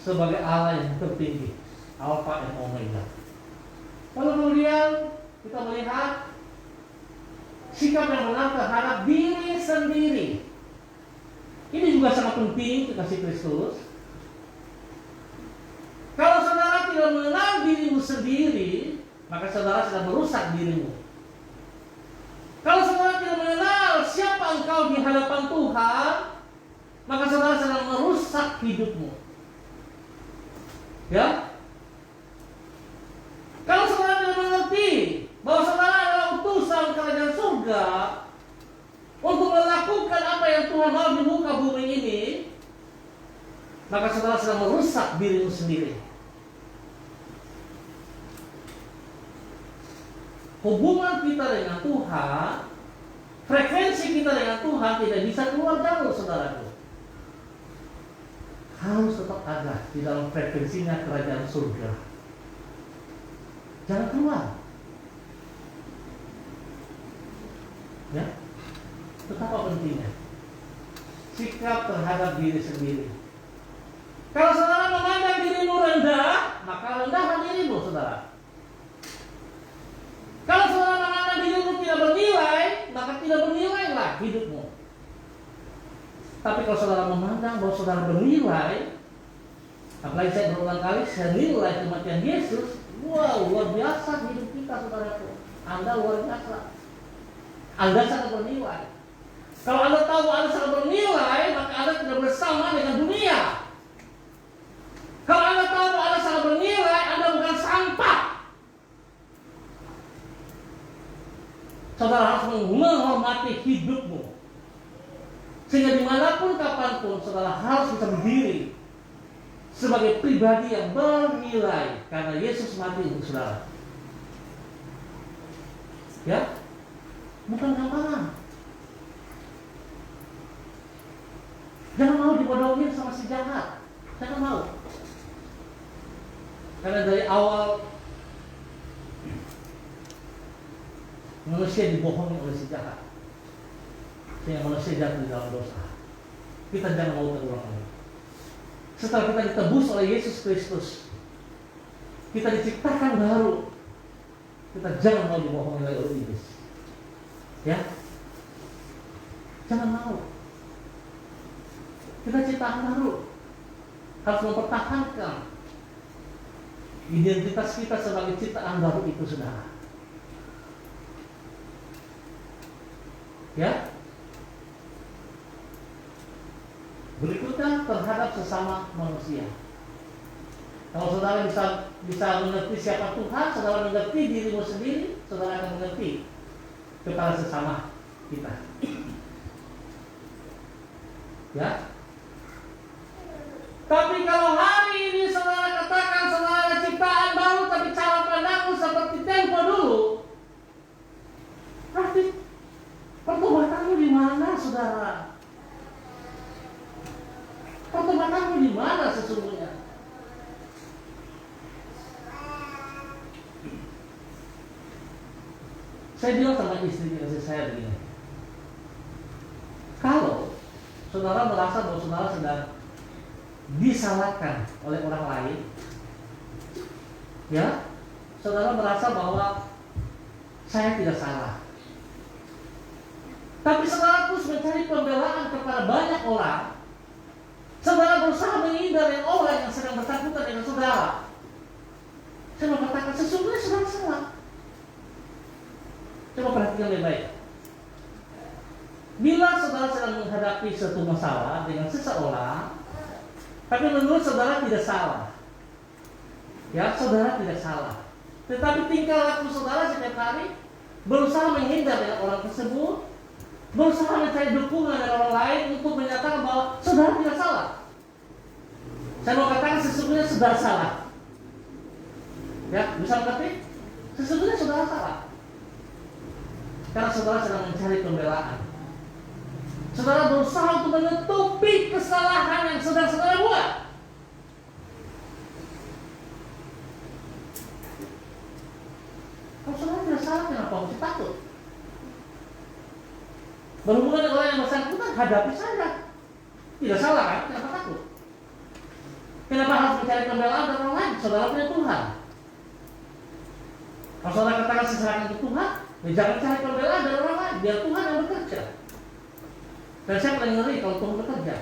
sebagai Allah yang tertinggi, Alfa dan Omega. Lalu kemudian kita melihat sikap yang benar terhadap diri sendiri. Ini juga sangat penting, kekasih Kristus. Kalau saudara tidak mengenal dirimu sendiri, maka saudara sedang merusak dirimu. Kalau saudara tidak mengenal siapa engkau di hadapan Tuhan, maka saudara sedang merusak hidupmu. Ya? Kalau saudara tidak mengerti bahwa saudara adalah utusan kerajaan surga untuk melakukan apa yang Tuhan mau di muka bumi ini, maka saudara sedang merusak dirimu sendiri. Hubungan kita dengan Tuhan, frekuensi kita dengan Tuhan tidak bisa keluar jauh, saudaraku. Harus tetap ada di dalam frekuensinya kerajaan surga. Jangan keluar. Ya, betapa pentingnya sikap terhadap diri sendiri. Kalau saudara memandang dirimu rendah, maka rendahkan dirimu, saudara. Kalau saudara memandang dirimu tidak bernilai, maka tidak bernilailah hidupmu. Tapi kalau saudara memandang bahwa saudara bernilai, apalagi saya berulang kali, saya nilai kematian Yesus, wow, luar biasa hidup kita, saudaraku. Anda luar biasa. Anda sangat bernilai. Kalau Anda tahu Anda sangat bernilai, maka Anda tidak bersama dengan dunia. Kalau Anda tahu Anda sangat bernilai, Anda bukan sampah. Saudara harus menghormati hidupmu, sehingga dimanapun kapanpun saudara harus bisa berdiri sebagai pribadi yang bernilai karena Yesus mati untuk saudara. Ya, Bukan gampangan. Jangan mau dibodohin sama si jahat. Jangan mau. Karena dari awal manusia dibohongi oleh si jahat, sehingga manusia jatuh di dalam dosa. Kita jangan mau terulang lagi. Setelah kita ditebus oleh Yesus Kristus, kita diciptakan baru, kita jangan mau dibohongi oleh iblis. Ya, jangan mau. Kita ciptaan baru, harus mempertahankan identitas kita sebagai ciptaan baru itu, saudara. Ya. Berikutnya terhadap sesama manusia. Kalau saudara bisa mengerti siapa Tuhan, saudara mengerti dirimu sendiri, saudara akan mengerti kepada sesama kita. Ya. Tapi kalau hari ini saudara katakan saudara ciptaan baru, tapi cara pandangmu seperti tempo dulu, berarti pertobatanmu di mana, saudara? Pertobatanmu di mana sesungguhnya? Saya bilang sama istri saya begini, kalau saudara merasa bahwa saudara sedang disalahkan oleh orang lain, ya, saudara merasa bahwa saya tidak salah, tapi saudara terus mencari pembelaan kepada banyak orang, saudara berusaha menghindar dari orang yang sedang bersangkutan dengan saudara. Saya mau katakan sesungguhnya saudara salah. Coba perhatikan baik-baik. Bila saudara sedang menghadapi suatu masalah dengan seseorang, tapi menurut saudara tidak salah, ya, saudara tidak salah, tetapi tingkah laku saudara setiap hari berusaha menghindar dari orang tersebut, berusaha mencari dukungan dari orang lain untuk menyatakan bahwa saudara tidak salah. Saya mau katakan sesungguhnya saudara salah. Ya, bisa mengerti? Sesungguhnya saudara salah. Karena saudara sedang mencari pembelaan. Saudara berusaha untuk menutupi kesalahan yang sedang saudara buat. Kalau saudara tidak salah, kenapa mesti takut? Berhubungan dengan orang yang bersangkutan, hadapi saja. Tidak salah kan? Kenapa takut? Kenapa harus mencari pembelaan dari orang lain? Saudara punya Tuhan. Kalau saudara katakan seserahkan ke Tuhan, ya jangan cari pembelaan dari orang lain. Biar Tuhan yang bekerja. Dan saya paling ngeri kalau Tuhan bekerja.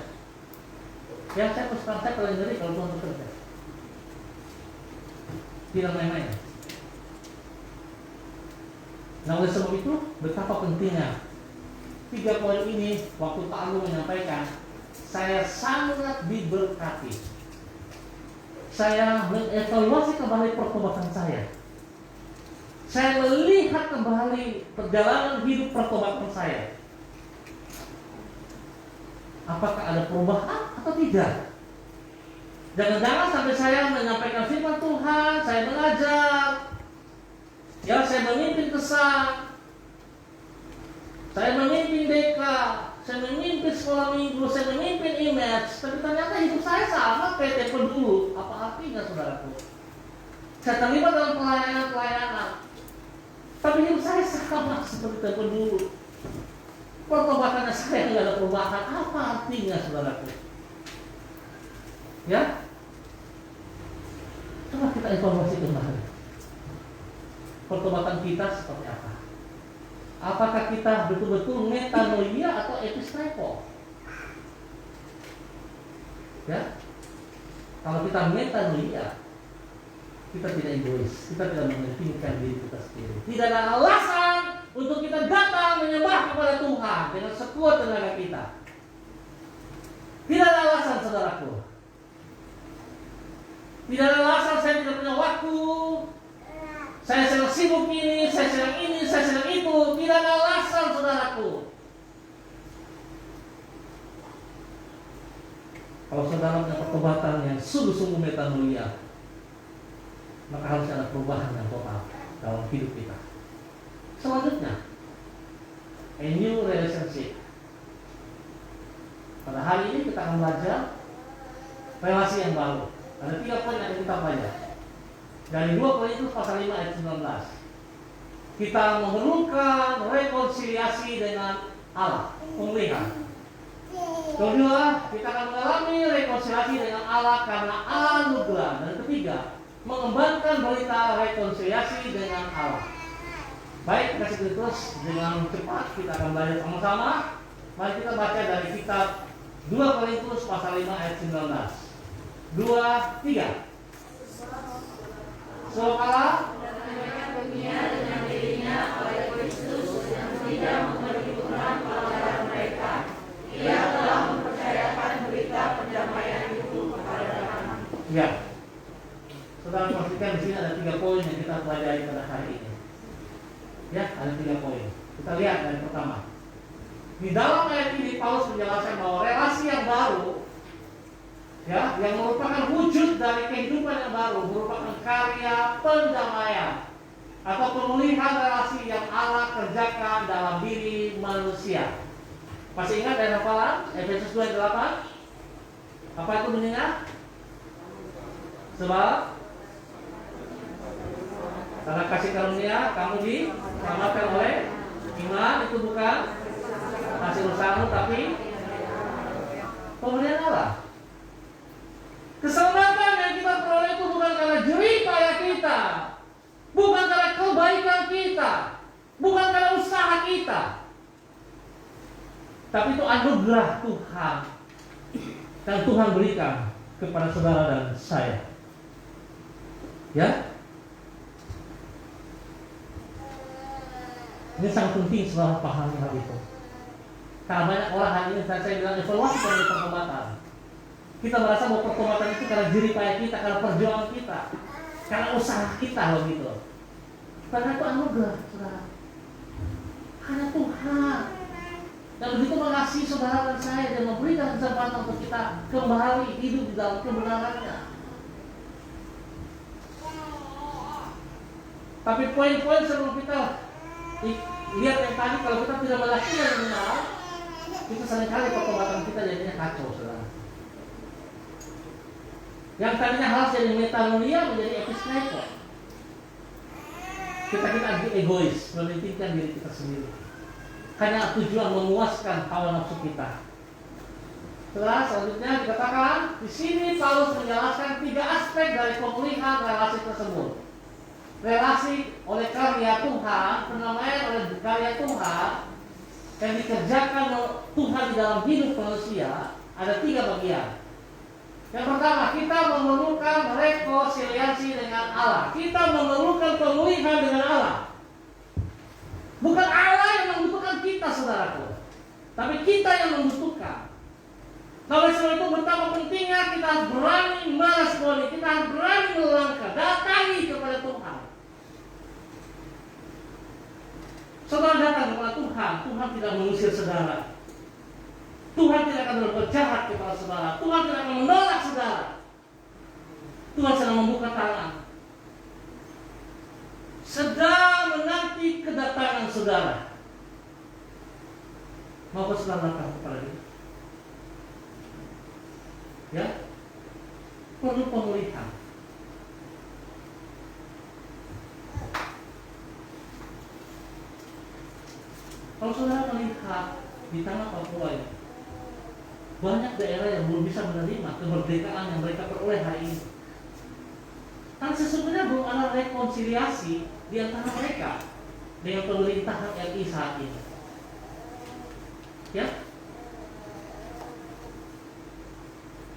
Ya, saya paling ngeri kalau Tuhan bekerja. Tidak main-main. Nah, oleh sebab itu, betapa pentingnya 3 poin ini. Waktu Pak Agung menyampaikan, saya sangat diberkati. Saya mengevaluasi kembali pertobatan saya. Saya melihat kembali perjalanan hidup pertobatan saya. Apakah ada perubahan atau tidak? Jangan-jangan sampai saya menyampaikan firman Tuhan, saya mengajar, ya, saya memimpin kesan, saya memimpin DK, saya memimpin sekolah minggu, saya memimpin image, tapi ternyata hidup saya sama kayak tempo dulu. Apa artinya, saudaraku? Saya terlibat dalam pelayanan, tapi hidup saya sama seperti tempo dulu. Pertobatannya saya nggak ada perubahan. Apa artinya, saudaraku? Ya, coba kita evaluasi kembali. Pertobatan kita seperti apa? Apakah kita betul-betul metanoia atau epistepo? Ya, kalau kita metanoia, kita tidak egois, kita tidak mementingkan diri kita sendiri. Tidak ada alasan untuk kita datang menyembah kepada Tuhan dengan sekuat tenaga kita. Tidak ada alasan, saudaraku. Tidak ada alasan saya tidak punya waktu, saya sedang sibuk ini, saya sedang ini, saya sedang itu. Tidak ada alasan, saudaraku. Kalau saudara punya pertobatan yang sungguh-sungguh metanoia, maka harus ada perubahan yang total dalam hidup kita. Selanjutnya, A new relationship. Pada hari ini kita akan belajar relasi yang baru. Ada 3 poin yang kita belajar. Dari 2 Korintus pasal 5 ayat 19. Kita memerlukan rekonsiliasi dengan Allah, pemulihan. Kedua, kita akan mengalami rekonsiliasi dengan Allah karena anugerah. Dan ketiga, mengembangkan berita rekonsiliasi dengan Allah. Baik, kasih terus dengan cepat kita akan belajar sama-sama. Mari kita baca dari kitab 2 Korintus pasal 5 ayat 19. 2, 3. Sebab Allah dunia dengan dirinya oleh Kristus yang tidak memperhitungkan pelanggaran mereka. Ia telah mempercayakan berita perdamaian itu kepada kami. Ya. Saudara pastikan di sini ada 3 poin yang kita pelajari pada hari ini. Ya, ada 3 poin. Kita lihat dari pertama. Di dalam ayat ini Paulus menjelaskan bahwa relasi yang baru, ya, yang merupakan wujud dari kehidupan yang baru, merupakan karya pendamaian atau pemulihan relasi yang Allah kerjakan dalam diri manusia. Masih ingat dari hafalan Efesus 2:8? Apa itu bunyinya? Sebab karena kasih karunia kamu diselamatkan oleh iman, itu bukan hasil usahamu tapi pemberian Allah. Keselamatan yang kita peroleh itu bukan karena jerih payah kita, bukan karena kebaikan kita, bukan karena usaha kita, tapi itu anugerah Tuhan yang Tuhan berikan kepada saudara dan saya. Ya, ini sangat penting saudara pahami hal itu. Karena banyak orang hari ini saya bilang evaluasi dari pertobatan. Kita merasa bahwa pertobatan itu karena jerih payah kita, karena perjuangan kita, karena usaha kita begitu. Karena itu anugerah, saudara. Karena Tuhan yang begitu mengasihi saudara dan saya dan memberikan kesempatan untuk kita kembali hidup di dalam kebenarannya. Tapi poin-poin sebelum kita lihat yang tadi, kalau kita tidak melakukan benar, itu seringkali pertobatan kita jadinya kacau, saudara. Yang tadinya harus jadi metanoia menjadi episnepo. Kita egois, mementingkan diri kita sendiri. Hanya tujuan memuaskan hawa nafsu kita. Setelah selanjutnya dikatakan di sini Paulus menjelaskan 3 aspek dari pemulihan relasi tersebut. Relasi oleh karya Tuhan, pendamaian oleh karya Tuhan yang dikerjakan Tuhan di dalam hidup manusia. Ada 3 bagian. Yang pertama, kita memerlukan rekonsiliasi dengan Allah. Kita memerlukan pemulihan dengan Allah. Bukan Allah yang membutuhkan kita, saudaraku, tapi kita yang membutuhkan. Nah, oleh sebab itu betapa pentingnya kita harus berani meresponi, kita harus berani melangkah, datangi kepada Tuhan. Saudara datang kepada Tuhan, Tuhan tidak mengusir saudara. Tuhan tidak akan berbuat jahat kepada saudara. Tuhan tidak akan menolak saudara. Tuhan sedang membuka tangan, sedang menanti kedatangan saudara. Mau saudara datang kepada dia? Ya, perlu pemulihan. Kalau saudara melihat di tanah Papua ini, banyak daerah yang belum bisa menerima kemerdekaan yang mereka peroleh hari ini. Kan sesungguhnya belum ada rekonsiliasi di antara mereka dengan pemerintahan RI saat ini. Ya,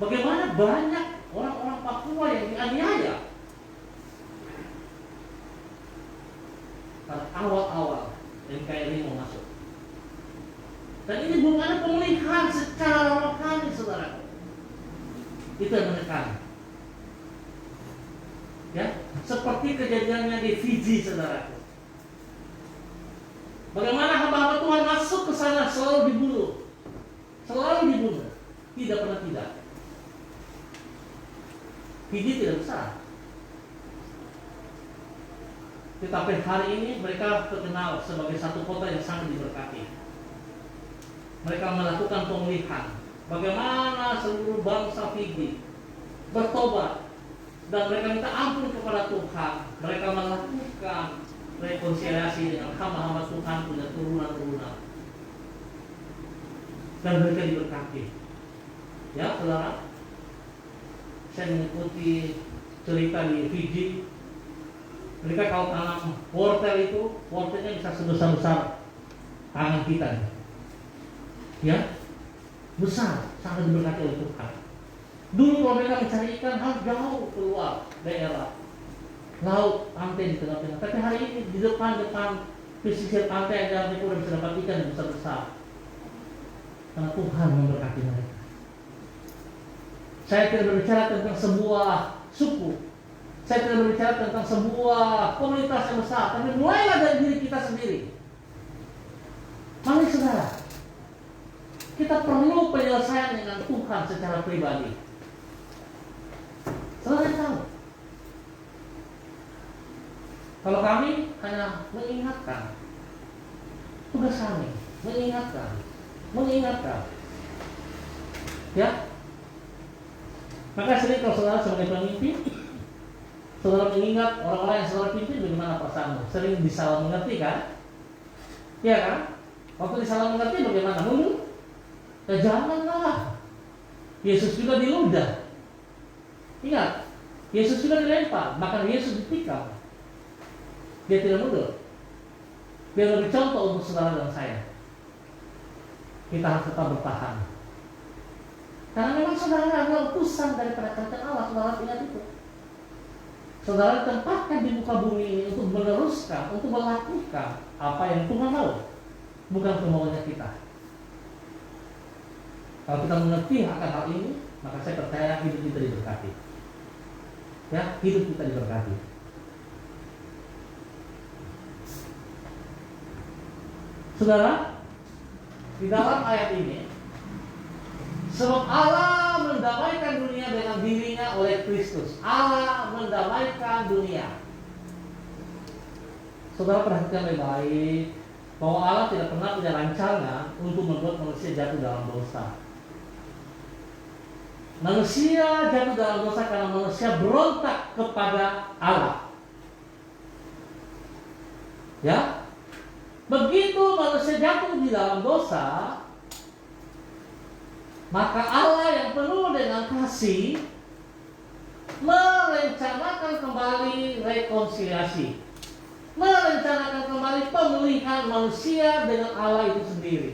bagaimana banyak orang-orang Papua yang dianiaya pada awal-awal NKRI mau masuk. Dan ini belum ada pemulihan secara lokal, saudara. Itu yang menekan. Ya, seperti kejadiannya di Fiji, saudara. Bagaimana hamba-hamba Tuhan masuk ke sana selalu dibunuh, tidak pernah tidak. Fiji tidak besar, tetapi hari ini mereka terkenal sebagai satu kota yang sangat diberkati. Mereka melakukan pemulihan. Bagaimana seluruh bangsa Fiji bertobat dan mereka minta ampun kepada Tuhan. Mereka melakukan rekonsiliasi dengan hamba-hamba Tuhan punya turunan-turunan. Dan mereka diberkati. Ya, saudara. Saya mengikuti cerita di Fiji. Mereka kalau tanam wortel itu, wortelnya bisa sebesar-besar tangan kita. Ya, besar, sangat diberkati oleh Tuhan. Dulu kalau mereka mencari ikan harus jauh keluar daerah laut, pantai di tengah-tengah. Tapi hari ini di depan pesisir pantai aja mereka sudah bisa dapat ikan yang besar-besar. Karena Tuhan memberkati mereka. Saya tidak berbicara tentang sebuah suku. Saya tidak berbicara tentang sebuah komunitas yang besar. Tapi mulailah dari diri kita sendiri. Mari saudara, kita perlu penyelesaian dengan Tuhan secara pribadi. Saudara tahu, kalau kami hanya mengingatkan, tugas kami mengingatkan, ya. Maka sering kalau saudara sebagai pemimpin, saudara mengingat orang-orang yang saudara pimpin, bagaimana perasaanmu? Sering disalah mengerti kan? Ya kan? Waktu disalah mengerti bagaimana? Mundur? Ya janganlah. Yesus juga diludah. Ingat, Yesus juga dilempar, bahkan Yesus ditikam. Dia tidak mundur. Dia lebih contoh untuk saudara dan saya. Kita harus tetap bertahan. Karena memang saudara adalah utusan daripada kerajaan Allah. Saudara ingat itu. Saudara ditempatkan di muka bumi ini untuk meneruskan, untuk melakukan apa yang Tuhan mau, bukan kemauannya kita. Kalau kita mengerti akan hal ini, maka saya percaya hidup kita diberkati. Ya, hidup kita diberkati. Saudara, di dalam ayat ini, sebab Allah mendamaikan dunia dengan dirinya oleh Kristus. Allah mendamaikan dunia. Saudara perhatikan baik-baik bahwa Allah tidak pernah punya rancangan untuk membuat manusia jatuh dalam dosa. Manusia jatuh dalam dosa karena manusia berontak kepada Allah. Ya, begitu manusia jatuh di dalam dosa, maka Allah yang penuh dengan kasih merencanakan kembali rekonsiliasi, merencanakan kembali pemulihan manusia dengan Allah itu sendiri.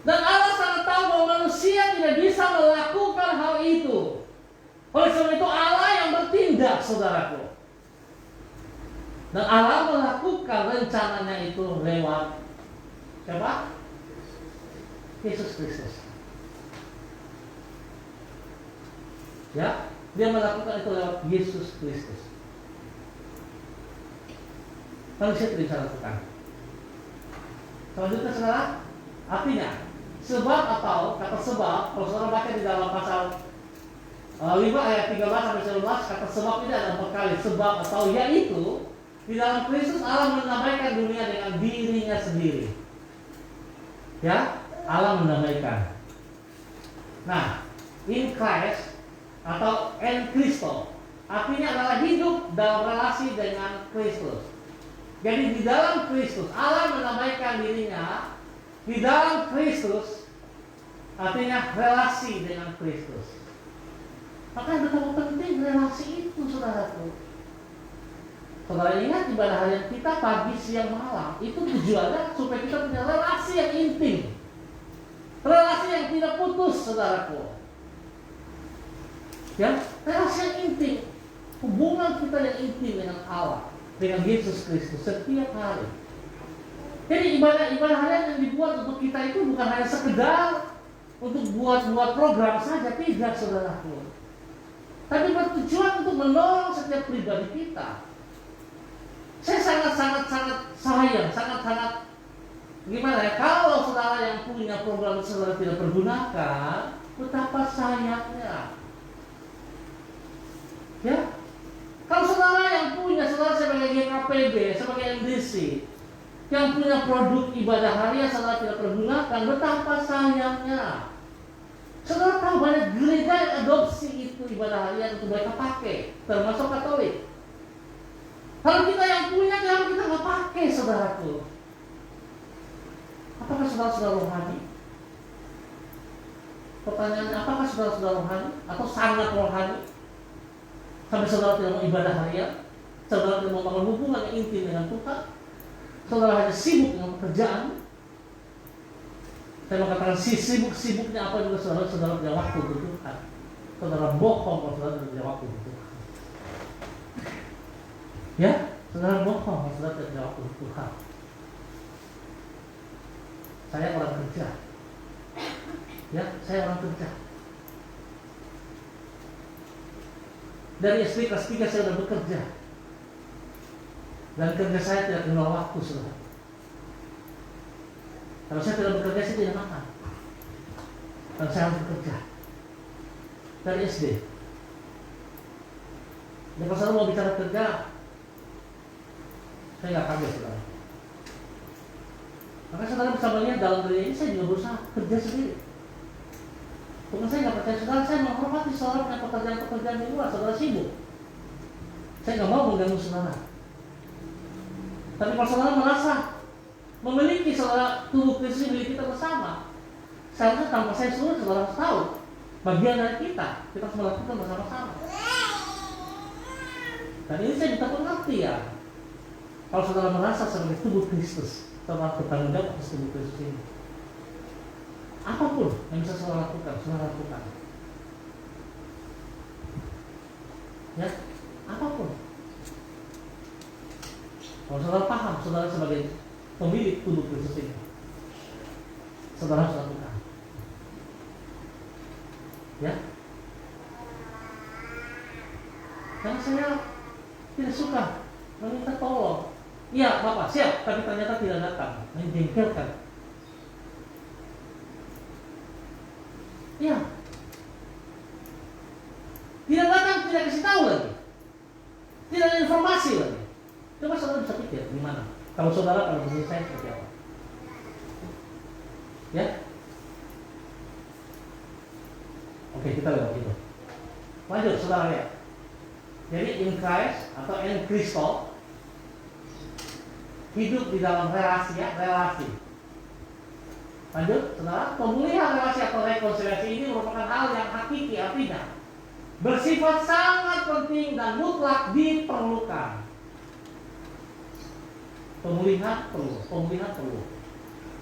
Dan Allah sangat tahu bahwa manusia tidak bisa melakukan hal itu. Oleh sebab itu Allah yang bertindak, saudaraku. Dan Allah melakukan rencananya itu lewat siapa? Yesus Kristus. Ya, dia melakukan itu lewat Yesus Kristus. Manusia tidak bisa lakukan. Selanjutnya saudara, artinya sebab atau kata sebab, kalau saudara baca di dalam pasal 5 ayat 13 sampai 11, kata sebab ini ada 4 kali. Sebab atau yaitu di dalam Kristus Allah mendamaikan dunia dengan dirinya sendiri. Ya, Allah mendamaikan. Nah, in Christ atau en Christo artinya adalah hidup dalam relasi dengan Kristus. Jadi di dalam Kristus Allah mendamaikan dirinya. Di dalam Kristus artinya relasi dengan Kristus. Maka betapa penting relasi itu, saudaraku. Saudara ingat ibadah harian kita pagi, siang, malam. Itu tujuannya supaya kita punya relasi yang intim, relasi yang tidak putus, saudaraku. Ya, relasi yang intim, hubungan kita yang intim dengan Allah, dengan Yesus Kristus setiap hari. Jadi ibadah harian yang dibuat untuk kita itu bukan hanya sekedar untuk buat program saja, tidak, saudaraku. Tapi bertujuan untuk menolong setiap pribadi kita. Saya sangat sayang, sangat gimana ya, kalau saudara yang punya program saudara tidak pergunakan, betapa sayangnya. Ya, kalau saudara yang punya, saudara sebagai GKPB, sebagai MDC, yang punya produk ibadah harian saudara tidak pergunakan, betapa sayangnya. Saudara tahu banyak gereja yang adopsi itu ibadah harian untuk mereka pakai, termasuk Katolik. Kalau kita yang punya, kalau kita nggak pakai, saudaraku. Apakah saudara-saudara rohani? Pertanyaannya, apakah saudara-saudara rohani atau sangat rohani? Sampai saudara tidak mau ibadah harian, saudara tidak mau bangun hubungan yang intim dengan Tuhan, saudara hanya sibuk dengan pekerjaan. Saya mengatakan sibuk-sibuknya apa juga saudara punya waktu untuk Tuhan. Saudara bohong kalau saudara tidak punya waktu untuk Tuhan. Ya, saudara bohong kalau saudara tidak punya waktu untuk Tuhan. Saya orang kerja. Ya, saya orang kerja. Dari SD kelas 3 saya sudah bekerja. Dan kerja saya tidak kenal waktu, saudara. Kalau saya tidak bekerja, saya tidak makan. Dan saya harus bekerja. Dari SD. Dan kalau saudara mau bicara kerja, saya nggak kaget, saudara. Maka saudara bisa melihat dalam dunia ini saya juga berusaha kerja sendiri. Bukan saya nggak percaya saudara, saya menghormati saudara punya pekerjaan-pekerjaan di luar, saudara sibuk. Saya nggak mau mengganggu saudara. Tapi kalau saudara merasa memiliki saudara tubuh Kristus milik kita bersama, seharusnya tanpa saya suruh saudara harus tahu bagian dari kita harus melakukan bersama-sama. Dan ini saya minta pengertian. Kalau saudara merasa sebagai tubuh Kristus, saudara bertanggung jawab atas tubuh Kristus ini. Apapun yang bisa saudara lakukan, saudara lakukan. Ya, apapun. Kalau saudara paham, saudara sebagai pemilik tubuh Kristus ini, saudara harus lakukan. Ya, karena saya tidak suka meminta tolong. Iya, Bapak siap, tapi ternyata tidak datang, menjengkelkan. Iya, tidak datang, tidak kasih tahu lagi, tidak ada informasi lagi. Coba saudara bisa pikir gimana? Kalau saudara kalau begini saya seperti apa? Ya? Oke, kita lihat itu. Lanjut, saudara lihat. Jadi in Christ atau in Kristo hidup di dalam relasi, ya, relasi. Lanjut, saudara, pemulihan relasi atau rekonsiliasi ini merupakan hal yang hakiki, artinya bersifat sangat penting dan mutlak diperlukan. Pemulihan perlu.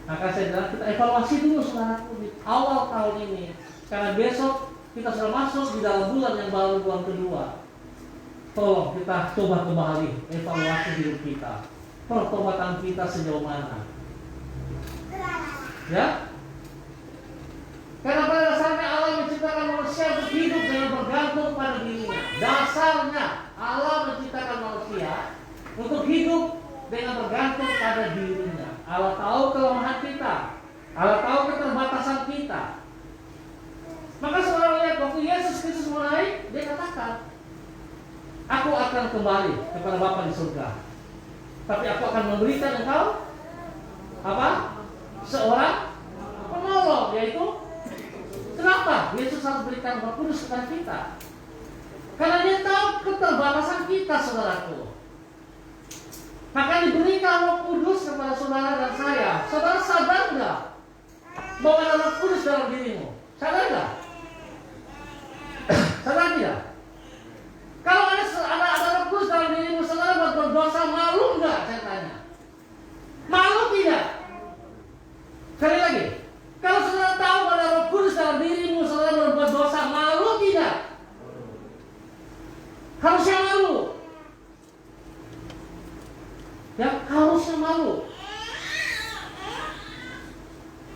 Maka saya bilang kita evaluasi dulu saudara di awal tahun ini, karena besok kita sudah masuk di dalam bulan yang baru, bulan kedua. Tolong kita coba kembali evaluasi hidup kita, pertobatan kita sejauh mana. Ya, karena pada dasarnya Allah menciptakan manusia untuk hidup dengan bergantung pada dirinya. Dasarnya Allah menciptakan manusia untuk hidup dengan bergantung pada dirinya. Allah tahu kelemahan kita, Allah tahu keterbatasan kita. Maka saudara lihat waktu Yesus Kristus mulai, dia katakan, aku akan kembali kepada Bapa di surga, tapi aku akan memberikan engkau apa? Seorang penolong, yaitu kenapa Yesus harus berikan Roh Kudus kepada kita? Karena dia tahu keterbatasan kita, saudaraku. Maka diberikan Roh Kudus kepada saudara dan saya. Saudara sadar nggak bahwa ada Roh Kudus dalam dirimu? Sadar nggak? Sadar tidak? Kalau ada Roh Kudus dalam dirimu, saudara buat berdosa, malu nggak? Saya tanya. Malu tidak? Sekali lagi, kalau saudara tahu ada Roh Kudus dalam dirimu, saudara berbuat dosa, malu tidak? Harusnya malu. Ya, harusnya malu.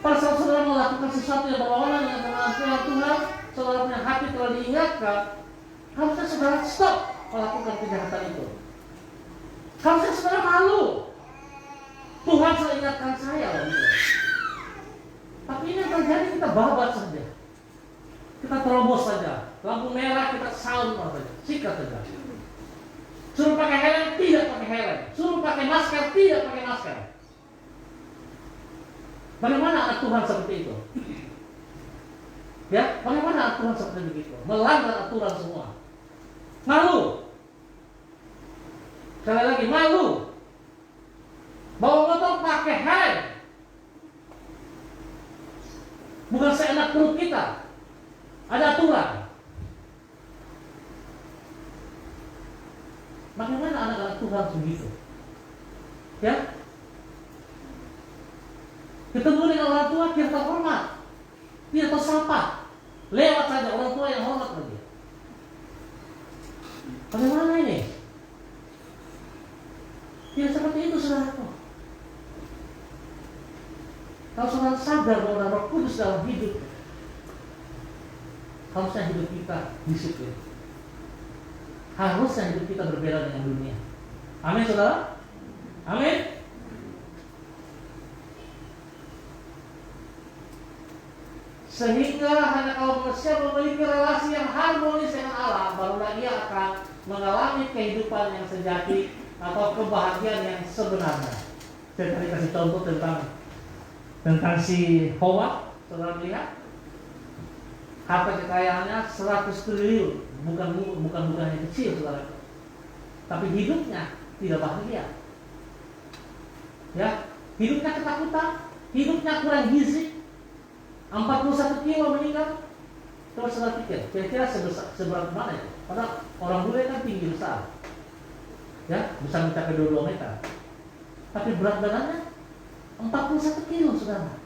Pada saat saudara melakukan sesuatu yang berlawanan dengan kebenaran Tuhan, saudara punya hati telah diingatkan, harusnya saudara stop melakukan kejahatan itu. Harusnya saudara malu. Tuhan sudah ingatkan saya loh gitu. Tapi ini yang terjadi, kita babat saja, kita terobos saja, lampu merah kita sound saja, sikat saja. Suruh pakai helm, tidak pakai helm. Suruh pakai masker, tidak pakai masker. Bagaimana anak Tuhan seperti itu? Ya, bagaimana anak Tuhan seperti begitu? Melanggar aturan semua. Malu. Sekali lagi, malu. Bawa motor pakai helm. Bukan seenak perut kita. Ada aturan. Bagaimana anak-anak Tuhan begitu? Ya, ketemu dengan orang tua kita hormat, kita sapa, lewat saja orang tua yang hormat lagi. Bagaimana ini? Tidak seperti itu, saudaraku. Kalau saudara sadar bahwa Roh Kudus dalam hidup, harusnya hidup kita disiplin. Harusnya hidup kita berbeda dengan dunia. Amin, saudara? Amin. Sehingga hanya kalau manusia memiliki relasi yang harmonis dengan Allah, barulah ia akan mengalami kehidupan yang sejati atau kebahagiaan yang sebenarnya. Saya tadi kasih contoh tentang si Howard, saudara lihat, harta kekayaannya 100 triliun, bukan yang kecil, saudara. Tapi hidupnya tidak bahagia. Ya, hidupnya ketakutan, hidupnya kurang gizi. 41 kilo meninggal. Coba saudara pikir, kira-kira seberat mana itu? Padahal orang bule kan tinggi besar, ya, bisa mencapai 22 meter. Tapi berat badannya 41 kilo, saudara.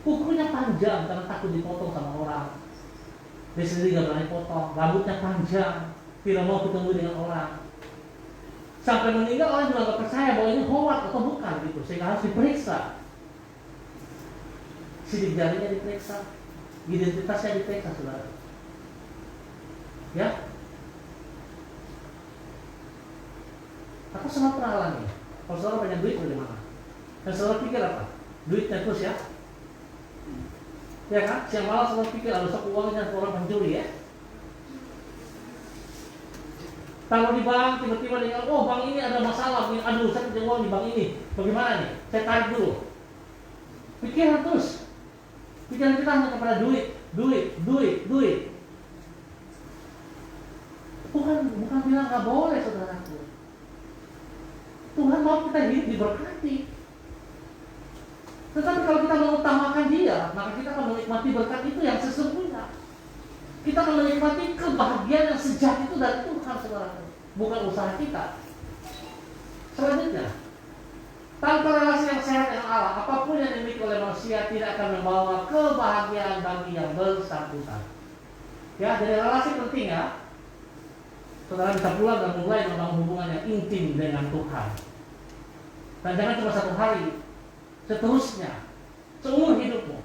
Kukunya panjang karena takut dipotong sama orang. Dia sendiri gak berani potong. Rambutnya panjang, tidak mau ketemu dengan orang. Sampai meninggal orang juga gak percaya bahwa ini Howard atau bukan gitu, sehingga harus diperiksa. Sidik jarinya diperiksa, identitasnya diperiksa, saudara. Ya, aku sangat pernah alami. Kalau saudara banyak duit dari mana? Dan saudara pikir apa? Duitnya terus ya? Ya kan? Siang malam saudara pikir ada sok uangnya orang pencuri ya? Kalau di bank tiba-tiba dia, oh bank ini ada masalah, aduh saya punya uang di bank ini, bagaimana nih? Saya tarik dulu. Pikiran terus. Pikiran kita hanya kepada duit. Tuhan bukan bilang gak boleh, saudaraku. Tuhan mau kita hidup diberkati. Tetapi kalau kita mengutamakan Dia, maka kita akan menikmati berkat itu yang sesungguhnya. Kita akan menikmati kebahagiaan yang sejati itu dari Tuhan, saudaraku, bukan usaha kita. Selanjutnya, tanpa relasi yang sehat dengan Allah, apapun yang dimiliki oleh manusia tidak akan membawa kebahagiaan bagi yang bersangkutan. Ya, jadi relasi penting ya. Saudara bisa pulang dan mulai membangun hubungan yang intim dengan Tuhan. Dan jangan cuma satu hari, seterusnya, seumur hidupmu.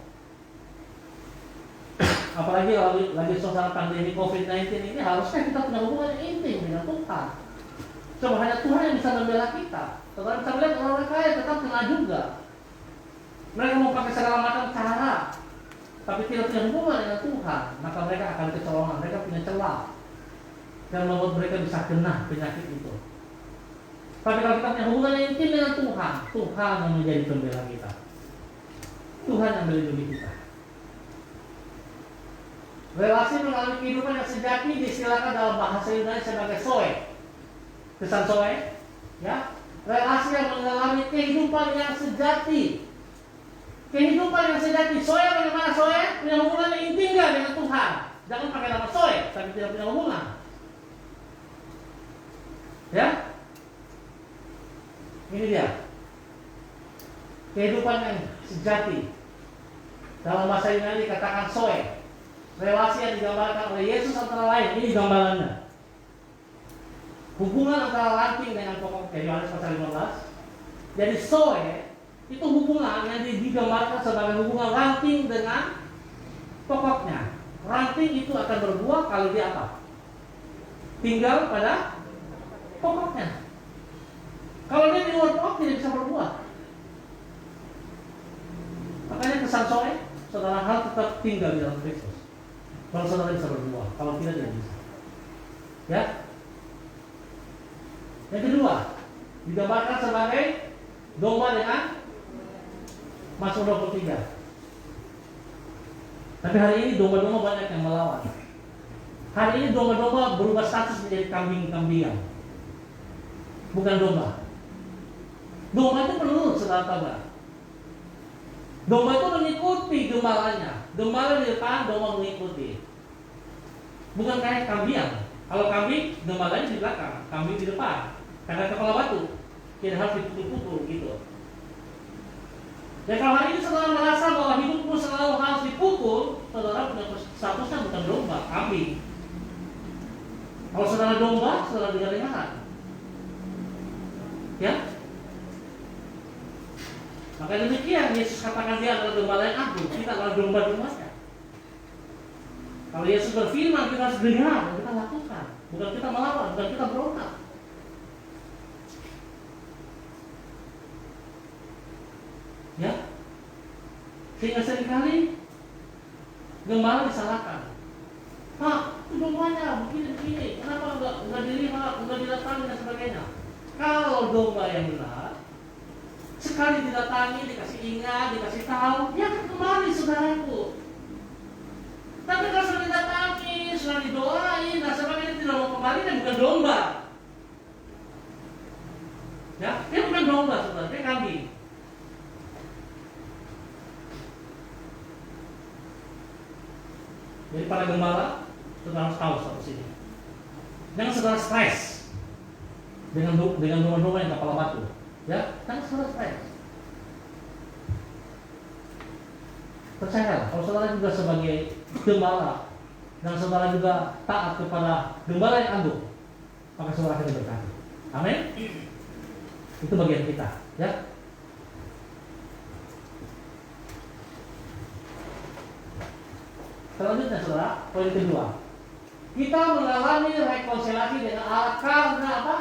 Apalagi lagi suasana pandemi COVID-19 ini, harusnya kita punya hubungan yang intim dengan Tuhan. Coba hanya Tuhan yang bisa membela kita. Saudara bisa melihat orang kaya tetap kena juga. Mereka mau pakai segala macam cara, tapi tidak punya hubungan dengan Tuhan, maka mereka akan kecolongan, mereka punya celah yang membuat mereka bisa kena penyakit itu. Tapi kalau kita punya hubungan yang intim dengan Tuhan, Tuhan yang menjadi pembela kita, Tuhan yang melindungi kita. Relasi mengalami kehidupan yang sejati disilakan dalam bahasa Yunani sebagai zoe. Kesan zoe, ya, relasi yang mengalami kehidupan yang sejati. Kehidupan yang sejati. Zoe bagaimana zoe? Punya hubungan yang intim gak dengan Tuhan? Jangan pakai nama zoe, tapi tidak punya hubungan. Ya, ini dia kehidupan yang sejati. Dalam bahasa Yunani dikatakan zoe. Relasi yang digambarkan oleh Yesus antara lain, ini gambarannya. Hubungan antara ranting dengan pokok, Yohanes pasal 15. Jadi zoe itu hubungan yang digambarkan sebagai hubungan ranting dengan pokoknya. Ranting itu akan berbuah kalau dia apa? Tinggal pada pokoknya. Kalau dia di luar pokok tidak bisa berbuah. Makanya kesan zoe, saudara harus tetap tinggal di dalam Kristus. Kalau saudara bisa berbuah, kalau tidak bisa. Ya. Yang kedua, digambarkan sebagai domba dengan Mazmur 23. Tapi hari ini domba-domba banyak yang melawan. Hari ini domba-domba berubah status menjadi kambing-kambingan, bukan domba. Domba itu penurut, saudara tahu nggak? Domba itu mengikuti gembalanya. Gembala di depan, domba mengikuti. Bukan kayak kambing. Kalau kambing, gembalanya di belakang, kambing di depan. Karena kepala batu, tidak harus dipukul-pukul gitu. Dan kalau hari ini saudara merasa bahwa hidupmu selalu harus dipukul, saudara punya statusnya bukan domba, kambing. Kalau saudara domba, saudara dengar-dengaran. Ya? Maka demikian Yesus katakan dia adalah gembala yang agung, kita adalah domba-dombanya. Kalau Yesus berfirman, kita harus dengar dan kita lakukan, bukan kita melawan, bukan kita berontak. Ya, sehingga seringkali gembala disalahkan. Pak, itu dombanya begini, kenapa enggak dilihat, enggak didatangi dan sebagainya. Kalau domba yang benar, sekali didatangi, dikasih ingat, dikasih tahu, dia akan kembali, saudaraku. Tapi kalau sudah didatangi, sudah didoain, dan sebagainya tidak mau kembali, dia bukan domba. Ya, dia bukan domba, saudara, dia kambing. Jadi para gembala, saudara harus tahu status ini. Jangan saudara stres dengan domba-domba yang kepala batu. Ya, jangan saudara stres. Percayalah, kalau saudara juga sebagai gembala dan saudara juga taat kepada gembala yang agung, maka saudara akan diberkati. Amin. Itu bagian kita, ya. Selanjutnya saudara, poin kedua, kita mengalami rekonsiliasi dengan Allah karena apa?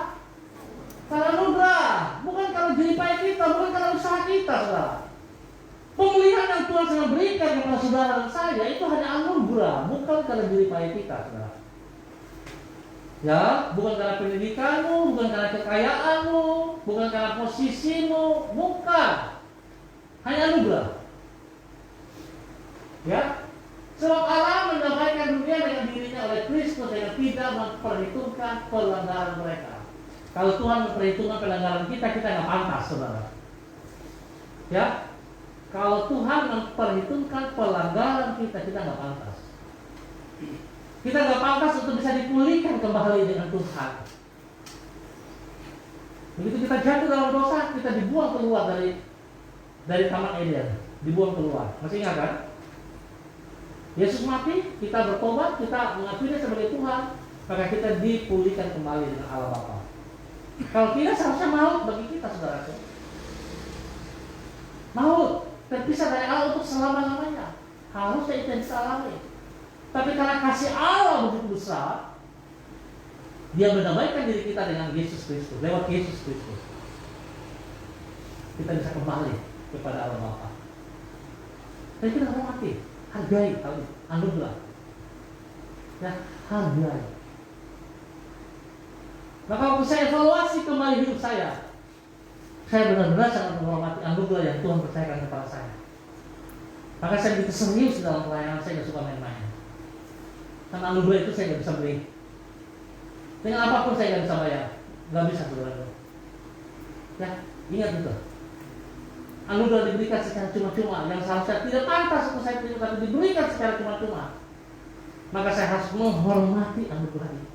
Karena anugerah, bukan karena jeripaya kita, bukan karena usaha kita, saudara. Pemulihan yang Tuhan sedang berikan kepada saudara dan saya itu hanya anugerah, bukan karena jeripaya kita, saudara. Ya, bukan karena pendidikanmu, bukan karena kekayaanmu, bukan karena posisimu, bukan. Hanya anugerah. Ya. Sebab Allah mendamaikan dunia dengan dirinya oleh Kristus dengan tidak memperhitungkan pelanggaran mereka. Kalau Tuhan memperhitungkan pelanggaran kita, kita nggak pantas, saudara. Ya, kalau Tuhan memperhitungkan pelanggaran kita, kita nggak pantas. Kita nggak pantas untuk bisa dipulihkan kembali dengan Tuhan. Begitu kita jatuh dalam dosa, kita dibuang keluar dari Taman Eden, dibuang keluar. Masih ingat kan? Yesus mati, kita bertobat, kita mengakui Dia sebagai Tuhan, maka kita dipulihkan kembali dengan Allah Bapa. Kalau tidak, seharusnya maut bagi kita, saudara. Maut, terpisah dari Allah untuk selama-lamanya. Harusnya itu yang kita alami. Tapi karena kasih Allah begitu besar, Dia mendamaikan diri kita dengan Yesus Kristus, lewat Yesus Kristus. Kita bisa kembali kepada Allah Bapa. Dan kita hormati. Hargai anugerah. Ya, hargai. Maka waktu saya evaluasi kembali hidup saya benar-benar sangat menghormati anugerah yang Tuhan percayakan kepada saya. Maka saya begitu serius dalam pelayanan, saya tidak suka main-main. Karena anugerah itu saya tidak bisa beli. Dengan apapun saya tidak bisa bayar. Tidak bisa, saudara. Ya, ingat itu. Anugerah diberikan secara cuma-cuma, yang seharusnya tidak pantas untuk saya terima, tapi diberikan secara cuma-cuma. Maka saya harus menghormati anugerah itu.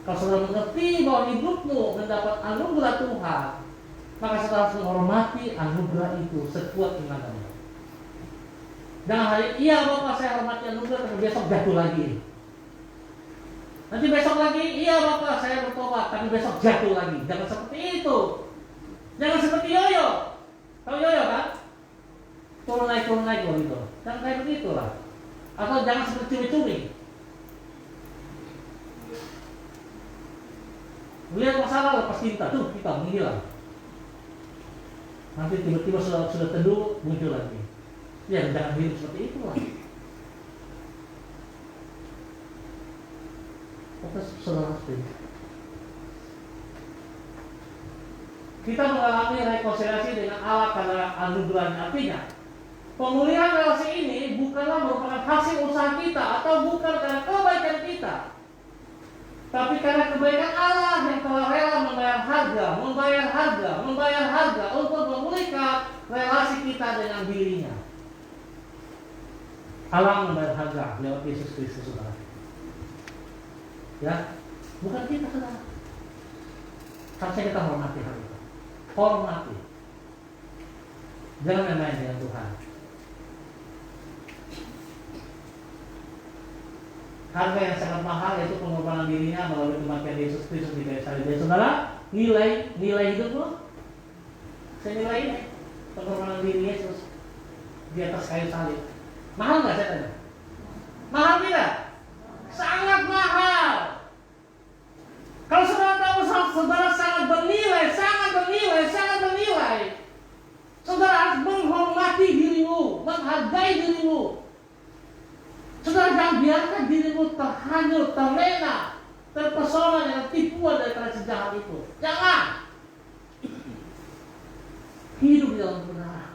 Kalau saudara mengerti bahwa hidupmu mendapat anugerah Tuhan, maka saudara harus menghormati anugerah itu sekuat iman Anda. Jangan hari iya Bapak saya hormati anugerah, tapi besok jatuh lagi. Nanti besok lagi, iya Bapak saya bertobat, tapi besok jatuh lagi. Jangan seperti itu. Jangan seperti yoyo. Tahu yoyo kan? Turun naik gitu. Jangan kayak begitu lah. Atau jangan seperti cumi-cumi. Lihat masalah lepas cinta tuh kita menghilang. Nanti tiba-tiba sudah teduh muncul lagi. Ya jangan hidup seperti itu lah. Fokus saudara sendiri. kita mengalami rekonsiliasi dengan Allah karena anugerahnya. Artinya, pemulihan relasi ini bukanlah merupakan hasil usaha kita atau bukan karena kebaikan kita, tapi karena kebaikan Allah yang telah rela membayar harga untuk memulihkan relasi kita dengan dirinya. Allah membayar harga lewat Yesus Kristus, saudara. Ya, bukan kita, saudara. Harusnya kita hormati hal itu. Hormati. Jangan main-main dengan Tuhan. Harga yang sangat mahal yaitu pengorbanan dirinya melalui kematian Yesus Kristus di kayu salib. Jadi saudara, nilai hidupmu, saya nilai ini pengorbanan diri Yesus di atas kayu salib. Mahal nggak saya tanya? Mahal tidak? Sangat mahal. Kalau saudara tahu saudara sangat bernilai, saudara harus menghormati dirimu, menghargai dirimu. Saudara jangan biarkan dirimu terhanyut, terlena, terpesona dengan tipuan dari tradisi jahat itu. Jangan. Hidup di dalam kebenaran.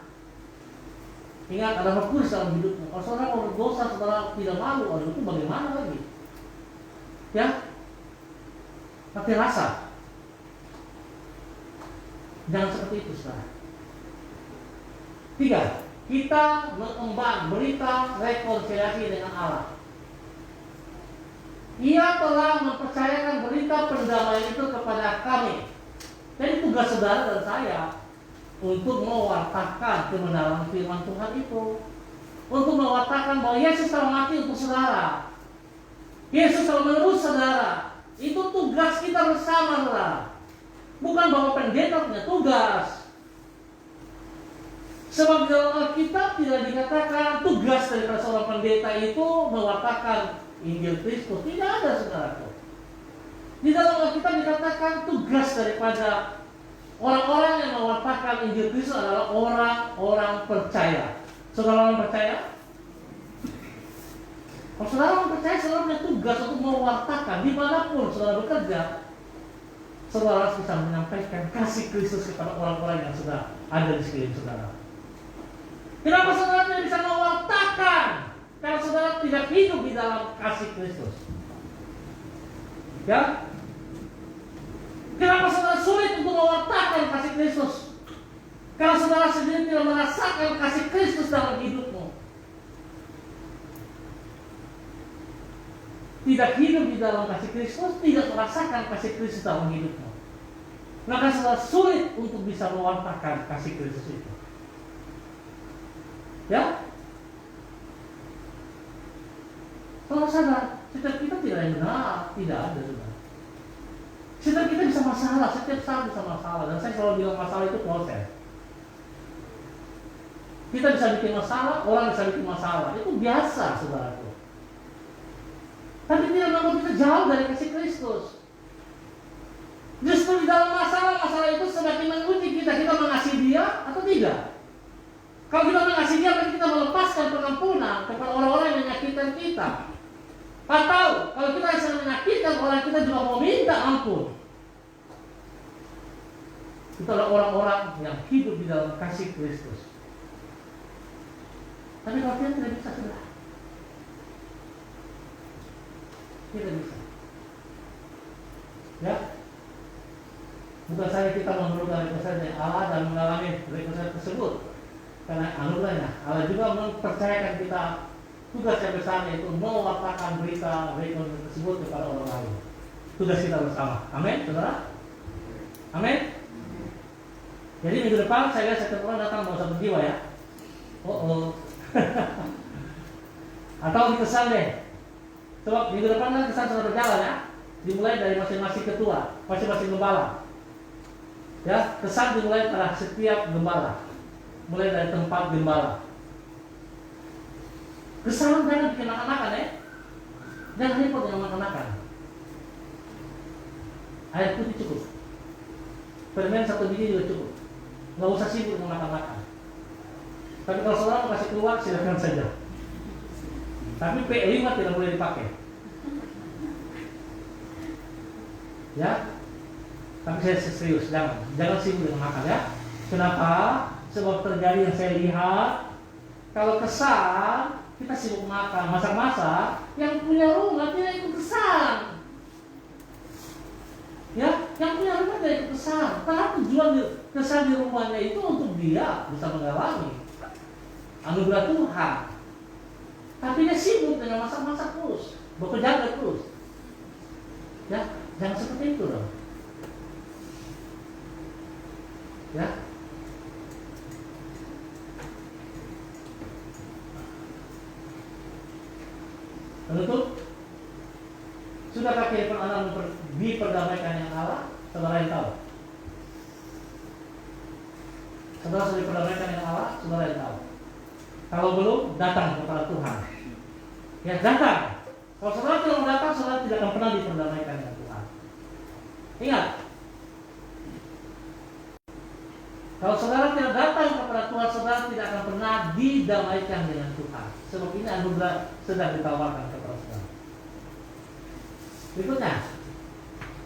Ingat, ada Roh Kudus dalam hidupmu. Kalau saudara mau berdosa, saudara tidak malu, itu bagaimana lagi? Ya, mati rasa. Jangan seperti itu, saudara. 3. Kita mengemban berita rekonsiliasi dengan Allah. Ia telah mempercayakan berita pendamaian itu kepada kami. Jadi tugas saudara dan saya untuk mewartakan kebenaran firman Tuhan itu, untuk mewartakan bahwa Yesus telah mati untuk saudara, Yesus telah menebus saudara. Itu tugas kita bersama, saudara. Bukan bahwa pendeta punya tugas. Sebab di dalam Alkitab tidak dikatakan tugas dari seorang pendeta itu mewartakan Injil Kristus. Tidak ada, saudaraku. Di dalam Alkitab dikatakan tugas daripada orang-orang yang mewartakan Injil Kristus adalah orang-orang percaya. Saudara orang percaya? Kalau saudara orang percaya, saudara punya tugas untuk mewartakan dimanapun saudara bekerja. Saudara harus bisa menyampaikan kasih Kristus kepada orang-orang yang sudah ada di sekeliling saudara. Kenapa saudara tidak bisa mewartakan? Karena saudara tidak hidup di dalam kasih Kristus. Ya? Kenapa saudara sulit untuk mewartakan kasih Kristus? Karena saudara sendiri tidak merasakan kasih Kristus dalam hidupmu. Tidak hidup di dalam kasih Kristus, tidak merasakan kasih Kristus dalam hidupmu. Maka saudara sulit untuk bisa mewartakan kasih Kristus itu. Ya? Kalau sadar, setiap kita tidak yang benar, tidak ada, saudara. Setiap kita bisa masalah, setiap saat bisa masalah. Dan saya selalu bilang masalah itu proses. Kita bisa bikin masalah, orang bisa bikin masalah. Itu biasa, saudaraku. Tapi tidak membuat kita jauh dari kasih Kristus. Justru di dalam masalah itu semakin menguji kita mengasihi dia atau tidak. Kalau kita mengasihi dia, berarti kita melepaskan pengampunan kepada orang-orang yang menyakitkan kita. Atau kalau kita sedang menyakitkan orang, kita juga mau minta ampun. Itu adalah orang-orang yang hidup di dalam kasih Kristus. Tapi kalau kita tidak bisa, sudah. Tidak bisa. Ya. Bukan saja kita memerlukan rekonsiliasi Allah dan mengalami rekonsiliasi tersebut karena anugerahnya, Allah juga mempercayakan kita tugas yang besar, yaitu mewartakan berita rekonsiliasi tersebut kepada orang lain. Tugas kita bersama. Amin, saudara. Amin. Jadi minggu depan saya lihat setiap orang datang bawa satu jiwa, ya. Atau dikesan deh. Sebab minggu depan kan kesan sudah berjalan, ya. Dimulai dari masing-masing ketua, masing-masing gembala. Ya, kesan dimulai pada setiap gembala. Mulai dari tempat gembala. Kesan jangan bikin makan-makan, ya. Jangan repot dengan makan-makan. Air putih cukup. Permen 1 biji juga cukup. Nggak usah sibuk dengan makan-makan. Tapi kalau saudara mau kasih keluar, silakan saja. Tapi P5 tidak boleh dipakai. Ya. Tapi saya serius, jangan sibuk dengan makan ya. Kenapa? Sebab terjadi yang saya lihat, kalau kesan kita sibuk makan, masak-masak, yang punya rumah tidak ikut kesan. Ya, yang punya rumah tidak ikut kesan. Karena tujuan kesan di rumahnya itu untuk dia bisa mengalami anugerah Tuhan. Tapi dia sibuk dengan masak-masak terus, bekerja terus. Ya, jangan seperti itu dong. Ya. Penutup. Sudahkah kehidupan Anda diperdamaikan yang Allah? Saudara yang tahu. Saudara sudah diperdamaikan yang Allah? Saudara yang tahu. Kalau belum, datang kepada Tuhan. Ya, datang. Kalau saudara tidak mau datang, saudara tidak akan pernah diperdamaikan dengan Tuhan. Ingat. Kalau saudara tidak datang kepada Tuhan, saudara tidak akan pernah didamaikan dengan Tuhan. Sebab ini anugerah sedang ditawarkan kepada saudara. Berikutnya,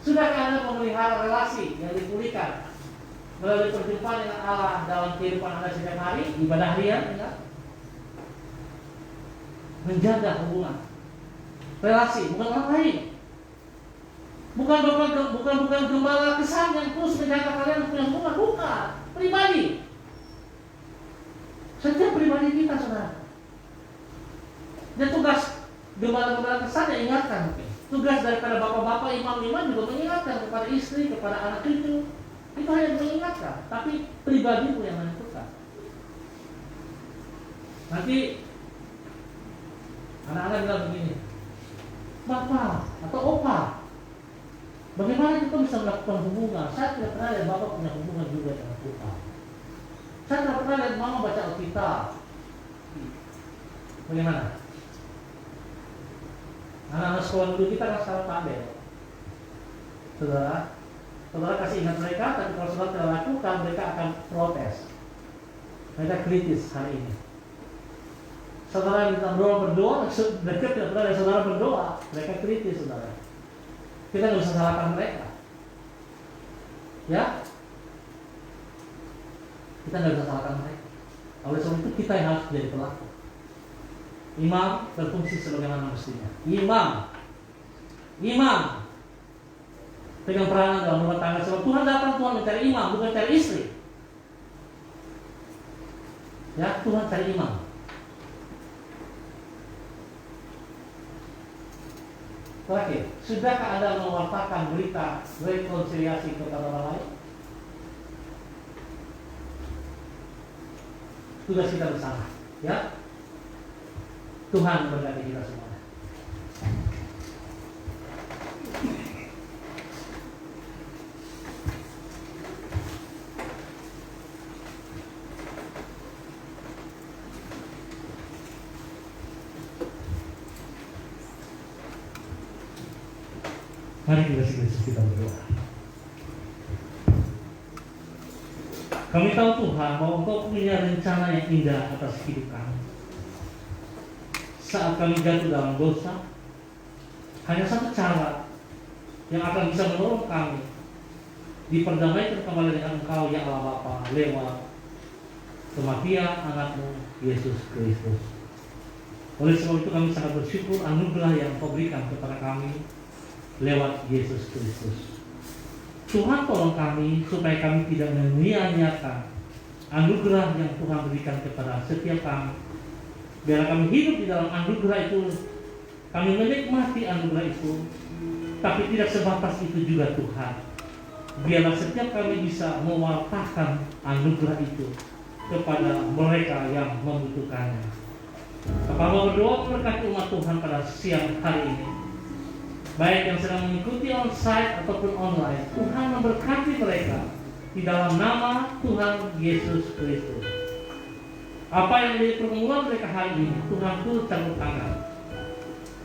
sudahkah Anda memelihara relasi yang dipulihkan melalui perjumpaan dengan Allah dalam kehidupan Anda setiap hari, ibadah harian, ya? Menjaga hubungan, relasi, bukan orang lain, bukan gembala kesan yang terus menjaga kalian punya hubungan, bukan. Pribadi. Setiap pribadi kita, saudara. Dan tugas gembala-gembala kesan yang ingatkan. Tugas daripada bapak-bapak, imam-imam juga mengingatkan kepada istri, kepada anak cucu. Itu hanya mengingatkan. Tapi pribadi pun yang menentukan. Nanti anak-anak bilang begini, Bapak atau Opa, bagaimana kita bisa melakukan hubungan? Saya tidak pernah lihat Bapak punya hubungan juga dengan Tuhan. Saya tidak pernah lihat Mama baca Alkitab. Bagaimana? Anak-anak sekolah dulu kita kan sekarang pandai. Saudara kasih ingat mereka, tapi kalau saudara tidak lakukan, mereka akan protes. Mereka kritis hari ini. Saudara minta berdoa, mereka tidak pernah lihat saudara berdoa. Mereka kritis, saudara. Kita nggak bisa salahkan mereka, ya. Kita nggak bisa salahkan mereka. Oleh sebab itu kita yang harus menjadi pelaku. Imam berfungsi sebagaimana mestinya. Imam pegang peranan dalam rumah tangga. Sebab Tuhan datang, Tuhan mencari imam, bukan cari istri. Ya, Tuhan cari imam. Terakhir, sudahkah Anda mewartakan berita rekonsiliasi kepada orang lain? Tugas kita bersama, ya. Tuhan memberkati kita semua. Mari kita berdoa. Kami tahu Tuhan bahwa Engkau punya rencana yang indah atas hidup kami. Saat kami jatuh dalam dosa, hanya satu cara yang akan bisa menolong kami diperdamaikan kembali dengan Engkau, ya Allah Bapa, lewat kematian Anakmu Yesus Kristus. Oleh sebab itu kami sangat bersyukur anugerah yang Engkau berikan kepada kami lewat Yesus Kristus. Tuhan tolong kami supaya kami tidak menyia-nyiakan anugerah yang Tuhan berikan kepada setiap kami. Biar kami hidup di dalam anugerah itu, kami menikmati anugerah itu, tapi tidak sebatas itu juga Tuhan. Biarlah setiap kami bisa mewartakan anugerah itu kepada mereka yang membutuhkannya. Bapak berdoa memberkati umat Tuhan pada siang hari ini, baik yang sedang mengikuti onsite ataupun online. Tuhan memberkati mereka di dalam nama Tuhan Yesus Kristus. Apa yang menjadi pergumulan mereka hari ini, Tuhan turut campur tangan,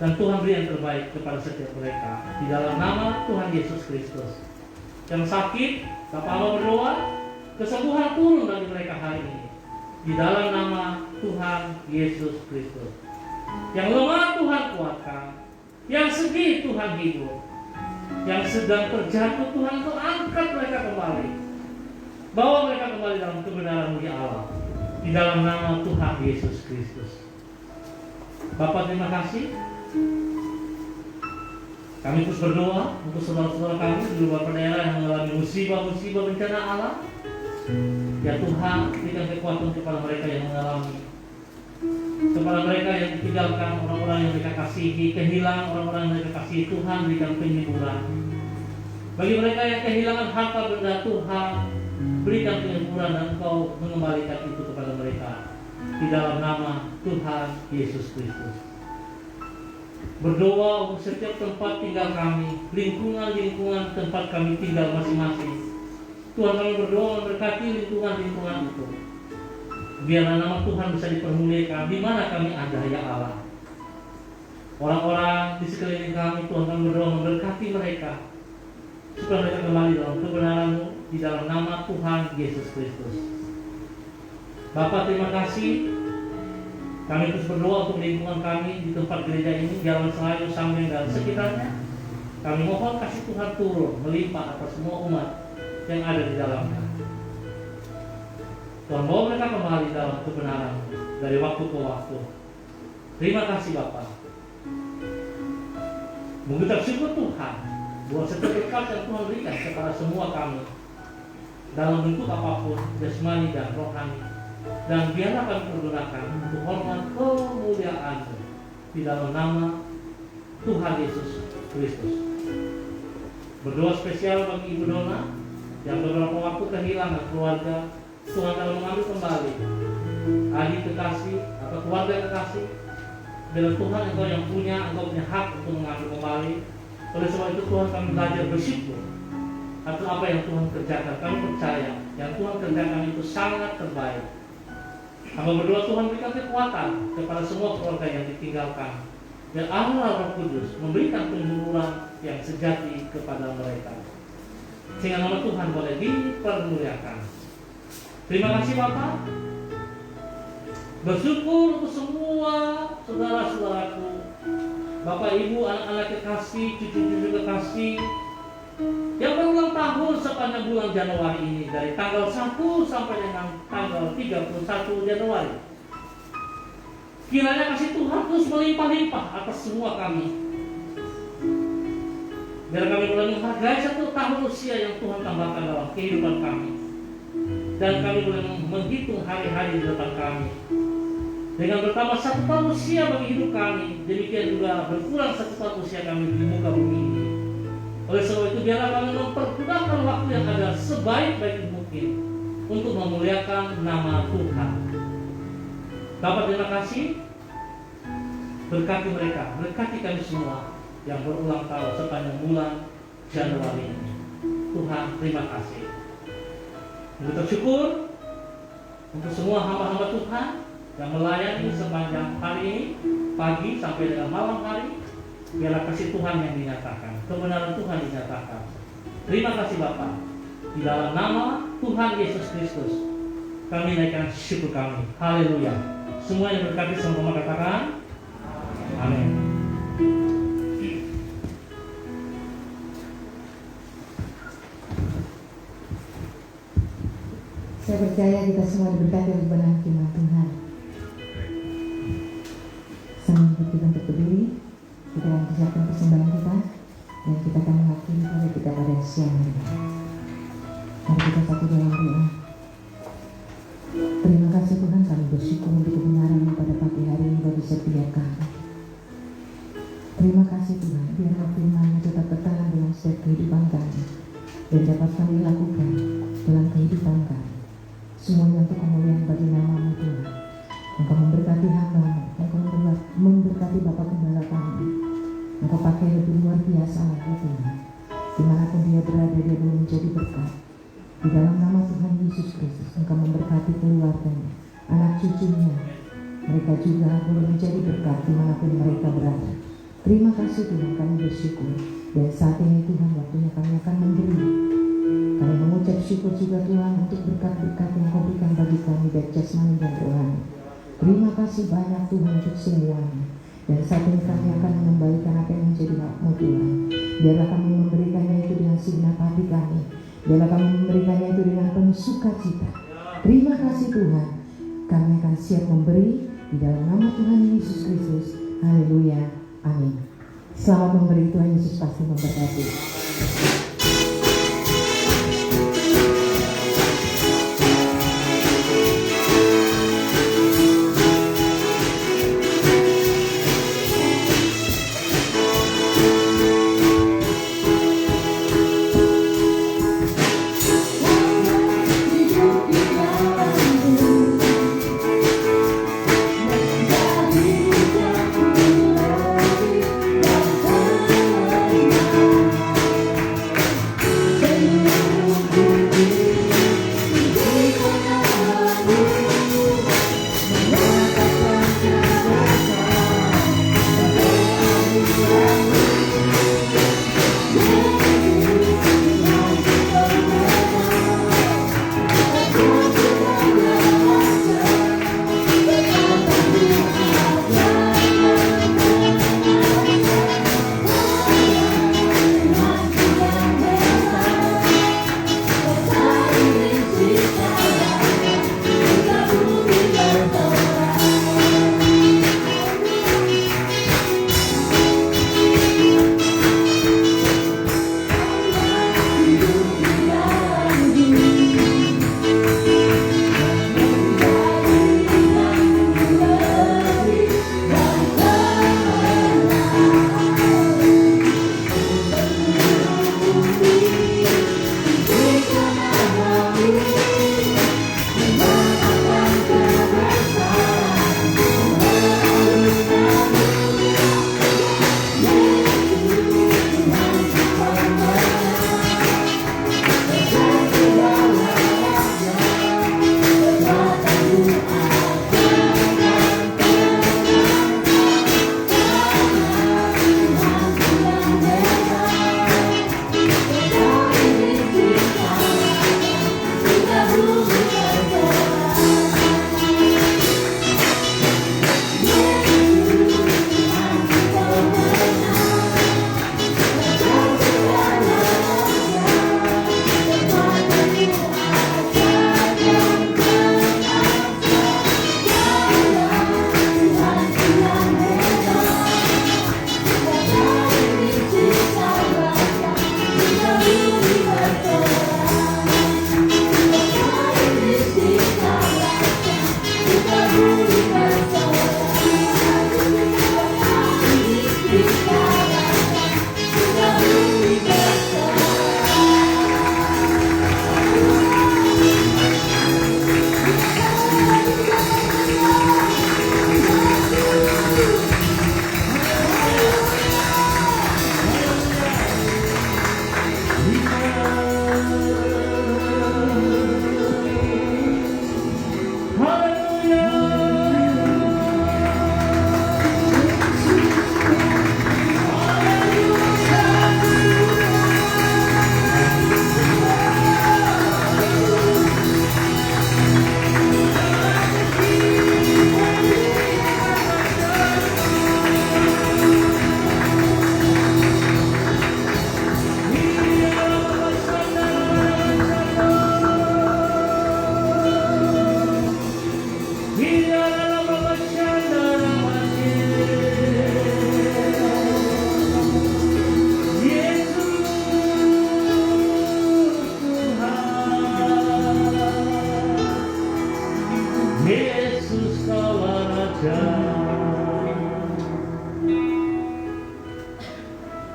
dan Tuhan beri yang terbaik kepada setiap mereka di dalam nama Tuhan Yesus Kristus. Yang sakit, Bapak mau berdoa kesembuhan turun bagi mereka hari ini di dalam nama Tuhan Yesus Kristus. Yang lemah Tuhan kuatkan, yang sedih Tuhan hibur. yang sedang terjatuh, Tuhan Engkau angkat mereka kembali. Bawa mereka kembali dalam kebenaran ya Allah. Di dalam nama Tuhan Yesus Kristus. Bapak terima kasih. Kami terus berdoa untuk saudara-saudara kami di beberapa daerah yang mengalami musibah-musibah bencana alam. Ya Tuhan, berikan kekuatan kepada mereka yang mengalami, kepada mereka yang ditinggalkan, orang-orang yang mereka kasihi, kehilangan orang-orang yang mereka kasihi, Tuhan berikan penyembuhan. Bagi mereka yang kehilangan harta benda, Tuhan berikan penyembuhan dan Engkau mengembalikan itu kepada mereka. Di dalam nama Tuhan Yesus Kristus. Berdoa untuk setiap tempat tinggal kami, lingkungan-lingkungan tempat kami tinggal masing-masing. Tuhan, kami berdoa memberkati lingkungan-lingkungan itu. Biarlah nama Tuhan bisa dipermuliakan di mana kami ada ya Allah. Orang-orang di sekeliling kami, Tuhan, kami berdoa memberkati mereka supaya mereka kembali dalam kebenaran-Mu di dalam nama Tuhan Yesus Kristus. Bapa, terima kasih. Kami terus berdoa untuk lingkungan kami di tempat gereja ini, Jalan Selayu, Sambeng dan sekitarnya. Kami mohon kasih Tuhan turun melimpah atas semua umat yang ada di dalamnya. Tuhan, bawa mereka kembali dalam kebenaran dari waktu ke waktu. Terima kasih Bapa. Mengucap syukur Tuhan bahwa setiap berkat yang Tuhan berikan kepada semua kami dalam bentuk apapun, jasmani dan rohani, dan biarlah kami pergunakan untuk hormat kemuliaan-Mu di dalam nama Tuhan Yesus Kristus. Berdoa spesial bagi Ibu Dona yang beberapa waktu kehilangan keluarga. Tuhan kalau mengambil kembali adik kekasih atau keluarga kekasih, dengan Tuhan Engkau yang punya, Engkau punya hak untuk mengambil kembali. Oleh sebab itu Tuhan, kami belajar bersyukur atas apa yang Tuhan kerjakan. Kami percaya yang Tuhan kerjakan itu sangat terbaik. Kami berdoa Tuhan berikan kekuatan kepada semua keluarga yang ditinggalkan, dan Allah Roh Kudus memberikan penyuluhan yang sejati kepada mereka, sehingga nama Tuhan boleh dipermuliakan. Terima kasih Bapak. Bersyukur untuk semua saudara-saudaraku, Bapak Ibu, anak-anak kekasih, cucu-cucu kekasih yang berulang tahun sepanjang bulan Januari ini, dari tanggal 1 sampai dengan tanggal 31 Januari. Kiranya kasih Tuhan terus melimpah-limpah atas semua kami. Biar kami boleh menghargai 1 tahun usia yang Tuhan tambahkan dalam kehidupan kami, dan kami boleh menghitung hari-hari di depan kami. Dengan bertambah 1 tahun usia bagi hidup kami, demikian juga berkurang 1 tahun usia kami di muka bumi ini. Oleh sebab itu biarlah kami mempergunakan waktu yang ada sebaik-baik mungkin untuk memuliakan nama Tuhan. Bapak terima kasih. Berkati mereka, berkati kami semua yang berulang tahun sepanjang bulan Januari ini. Tuhan terima kasih. Mengucap syukur untuk semua hamba-hamba Tuhan yang melayani sepanjang hari ini, pagi sampai dengan malam hari. Biarlah kasih Tuhan yang dinyatakan, kebenaran Tuhan dinyatakan. Terima kasih Bapa. Di dalam nama Tuhan Yesus Kristus kami naikkan syukur kami. Haleluya. Semua yang berkati sama-sama katakan amin. Saya percaya kita semua diberkati oleh kebenaran firman Tuhan. Sambil kita untuk berdiri, kita akan persiapkan persembahan kita, dan kita akan mengakhiri pada kita pada siang hari. Mari kita satu dalam doa. Terima kasih Tuhan, kami bersyukur untuk kebenaran-Mu pada pagi hari ini bagi setiap kami. Terima kasih Tuhan, biarlah firman-Mu tetap bertahan dalam setiap kehidupan kami, dan dapat kami lakukan dalam kehidupan kami. Semuanya untuk kemuliaan bagi nama-Mu Tuhan. Engkau memberkati hamba-Mu, Engkau memberkati Bapa Gembala kami. Engkau pakai lebih luar biasa lagi Tuhan. Dimanapun dia berada, dia boleh menjadi berkat. Di dalam nama Tuhan Yesus Kristus, Engkau memberkati keluarganya, anak cucunya. Mereka juga boleh menjadi berkat dimanapun mereka berada. Terima kasih Tuhan, kami bersyukur. Dan saat ini Tuhan, waktunya kami akan memberi. Kami mengucap syukur juga Tuhan untuk berkat-berkat yang Kau berikan bagi kami, baik jasmani dan rohani. Terima kasih banyak Tuhan untuk semuanya. Dan saat ini kami akan mengembalikan apa yang menjadi hak-Mu Tuhan. Biarlah kami memberikannya itu dengan segenap hati kami. Biarlah kami memberikannya itu dengan penuh sukacita. Terima kasih Tuhan. Kami akan siap memberi di dalam nama Tuhan Yesus Kristus. Haleluya. Amin. Selamat memberi, Tuhan Yesus pasti memberkati.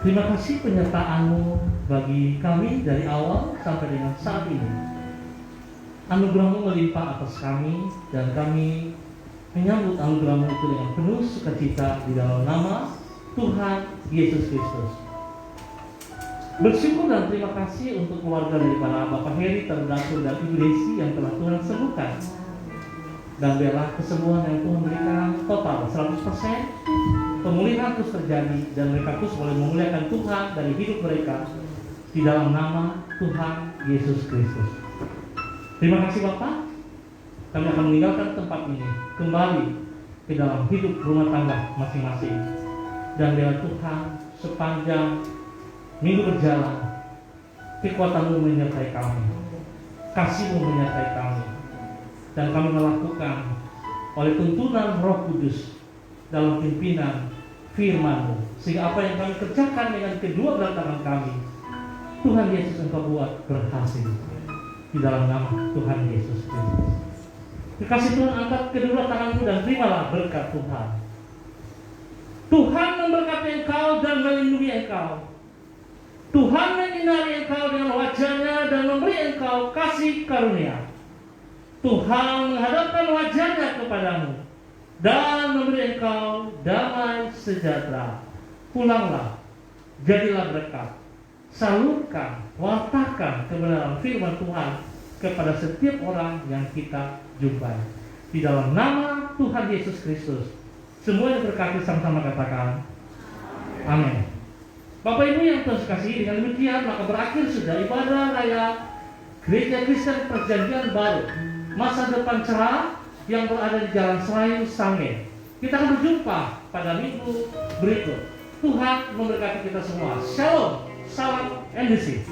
Terima kasih penyertaan-Mu bagi kami dari awal sampai dengan saat ini. Anugerah-Mu melimpah atas kami dan kami menyambut anugerah-Mu itu dengan penuh sukacita di dalam nama Tuhan Yesus Kristus. Bersyukur dan terima kasih untuk keluarga daripada Bapak Heri, Terdakwa dan Ibu Desi yang telah Tuhan sembuhkan. Dan biarlah kesembuhan yang Tuhan berikan total 100%, pemulihan terus terjadi dan mereka terus boleh memuliakan Tuhan dari hidup mereka di dalam nama Tuhan Yesus Kristus. Terima kasih Bapak. Kami akan meninggalkan tempat ini kembali ke dalam hidup rumah tangga masing-masing. Dan biarlah Tuhan sepanjang Minggu berjalan, kekuatan-Mu menyertai kami, kasih-Mu menyertai kami, dan kami melakukan oleh tuntunan Roh Kudus dalam pimpinan firman-Mu, sehingga apa yang kami kerjakan dengan kedua belah tangan kami, Tuhan Yesus Engkau buat berhasil di dalam nama Tuhan Yesus Kristus. Kekasih Tuhan, angkat kedua tangan-Mu dan terimalah berkat Tuhan. Tuhan memberkati engkau dan melindungi engkau. Tuhan menyinari engkau dengan wajah-Nya dan memberi engkau kasih karunia. Tuhan menghadapkan wajah-Nya kepadamu dan memberi engkau damai sejahtera. Pulanglah, jadilah berkat. Salurkan, wartakan kebenaran firman Tuhan kepada setiap orang yang kita jumpai. Di dalam nama Tuhan Yesus Kristus, semua yang berkati sama-sama katakan amin. Bapak Ibu yang Tuhan kasihi, dengan demikian maka berakhir sudah ibadah raya Gereja Kristen Perjanjian Baru, masa depan cerah yang berada di Jalan Selayu, Sanggen. Kita akan berjumpa pada minggu berikut. Tuhan memberkati kita semua. Shalom, salam NDC.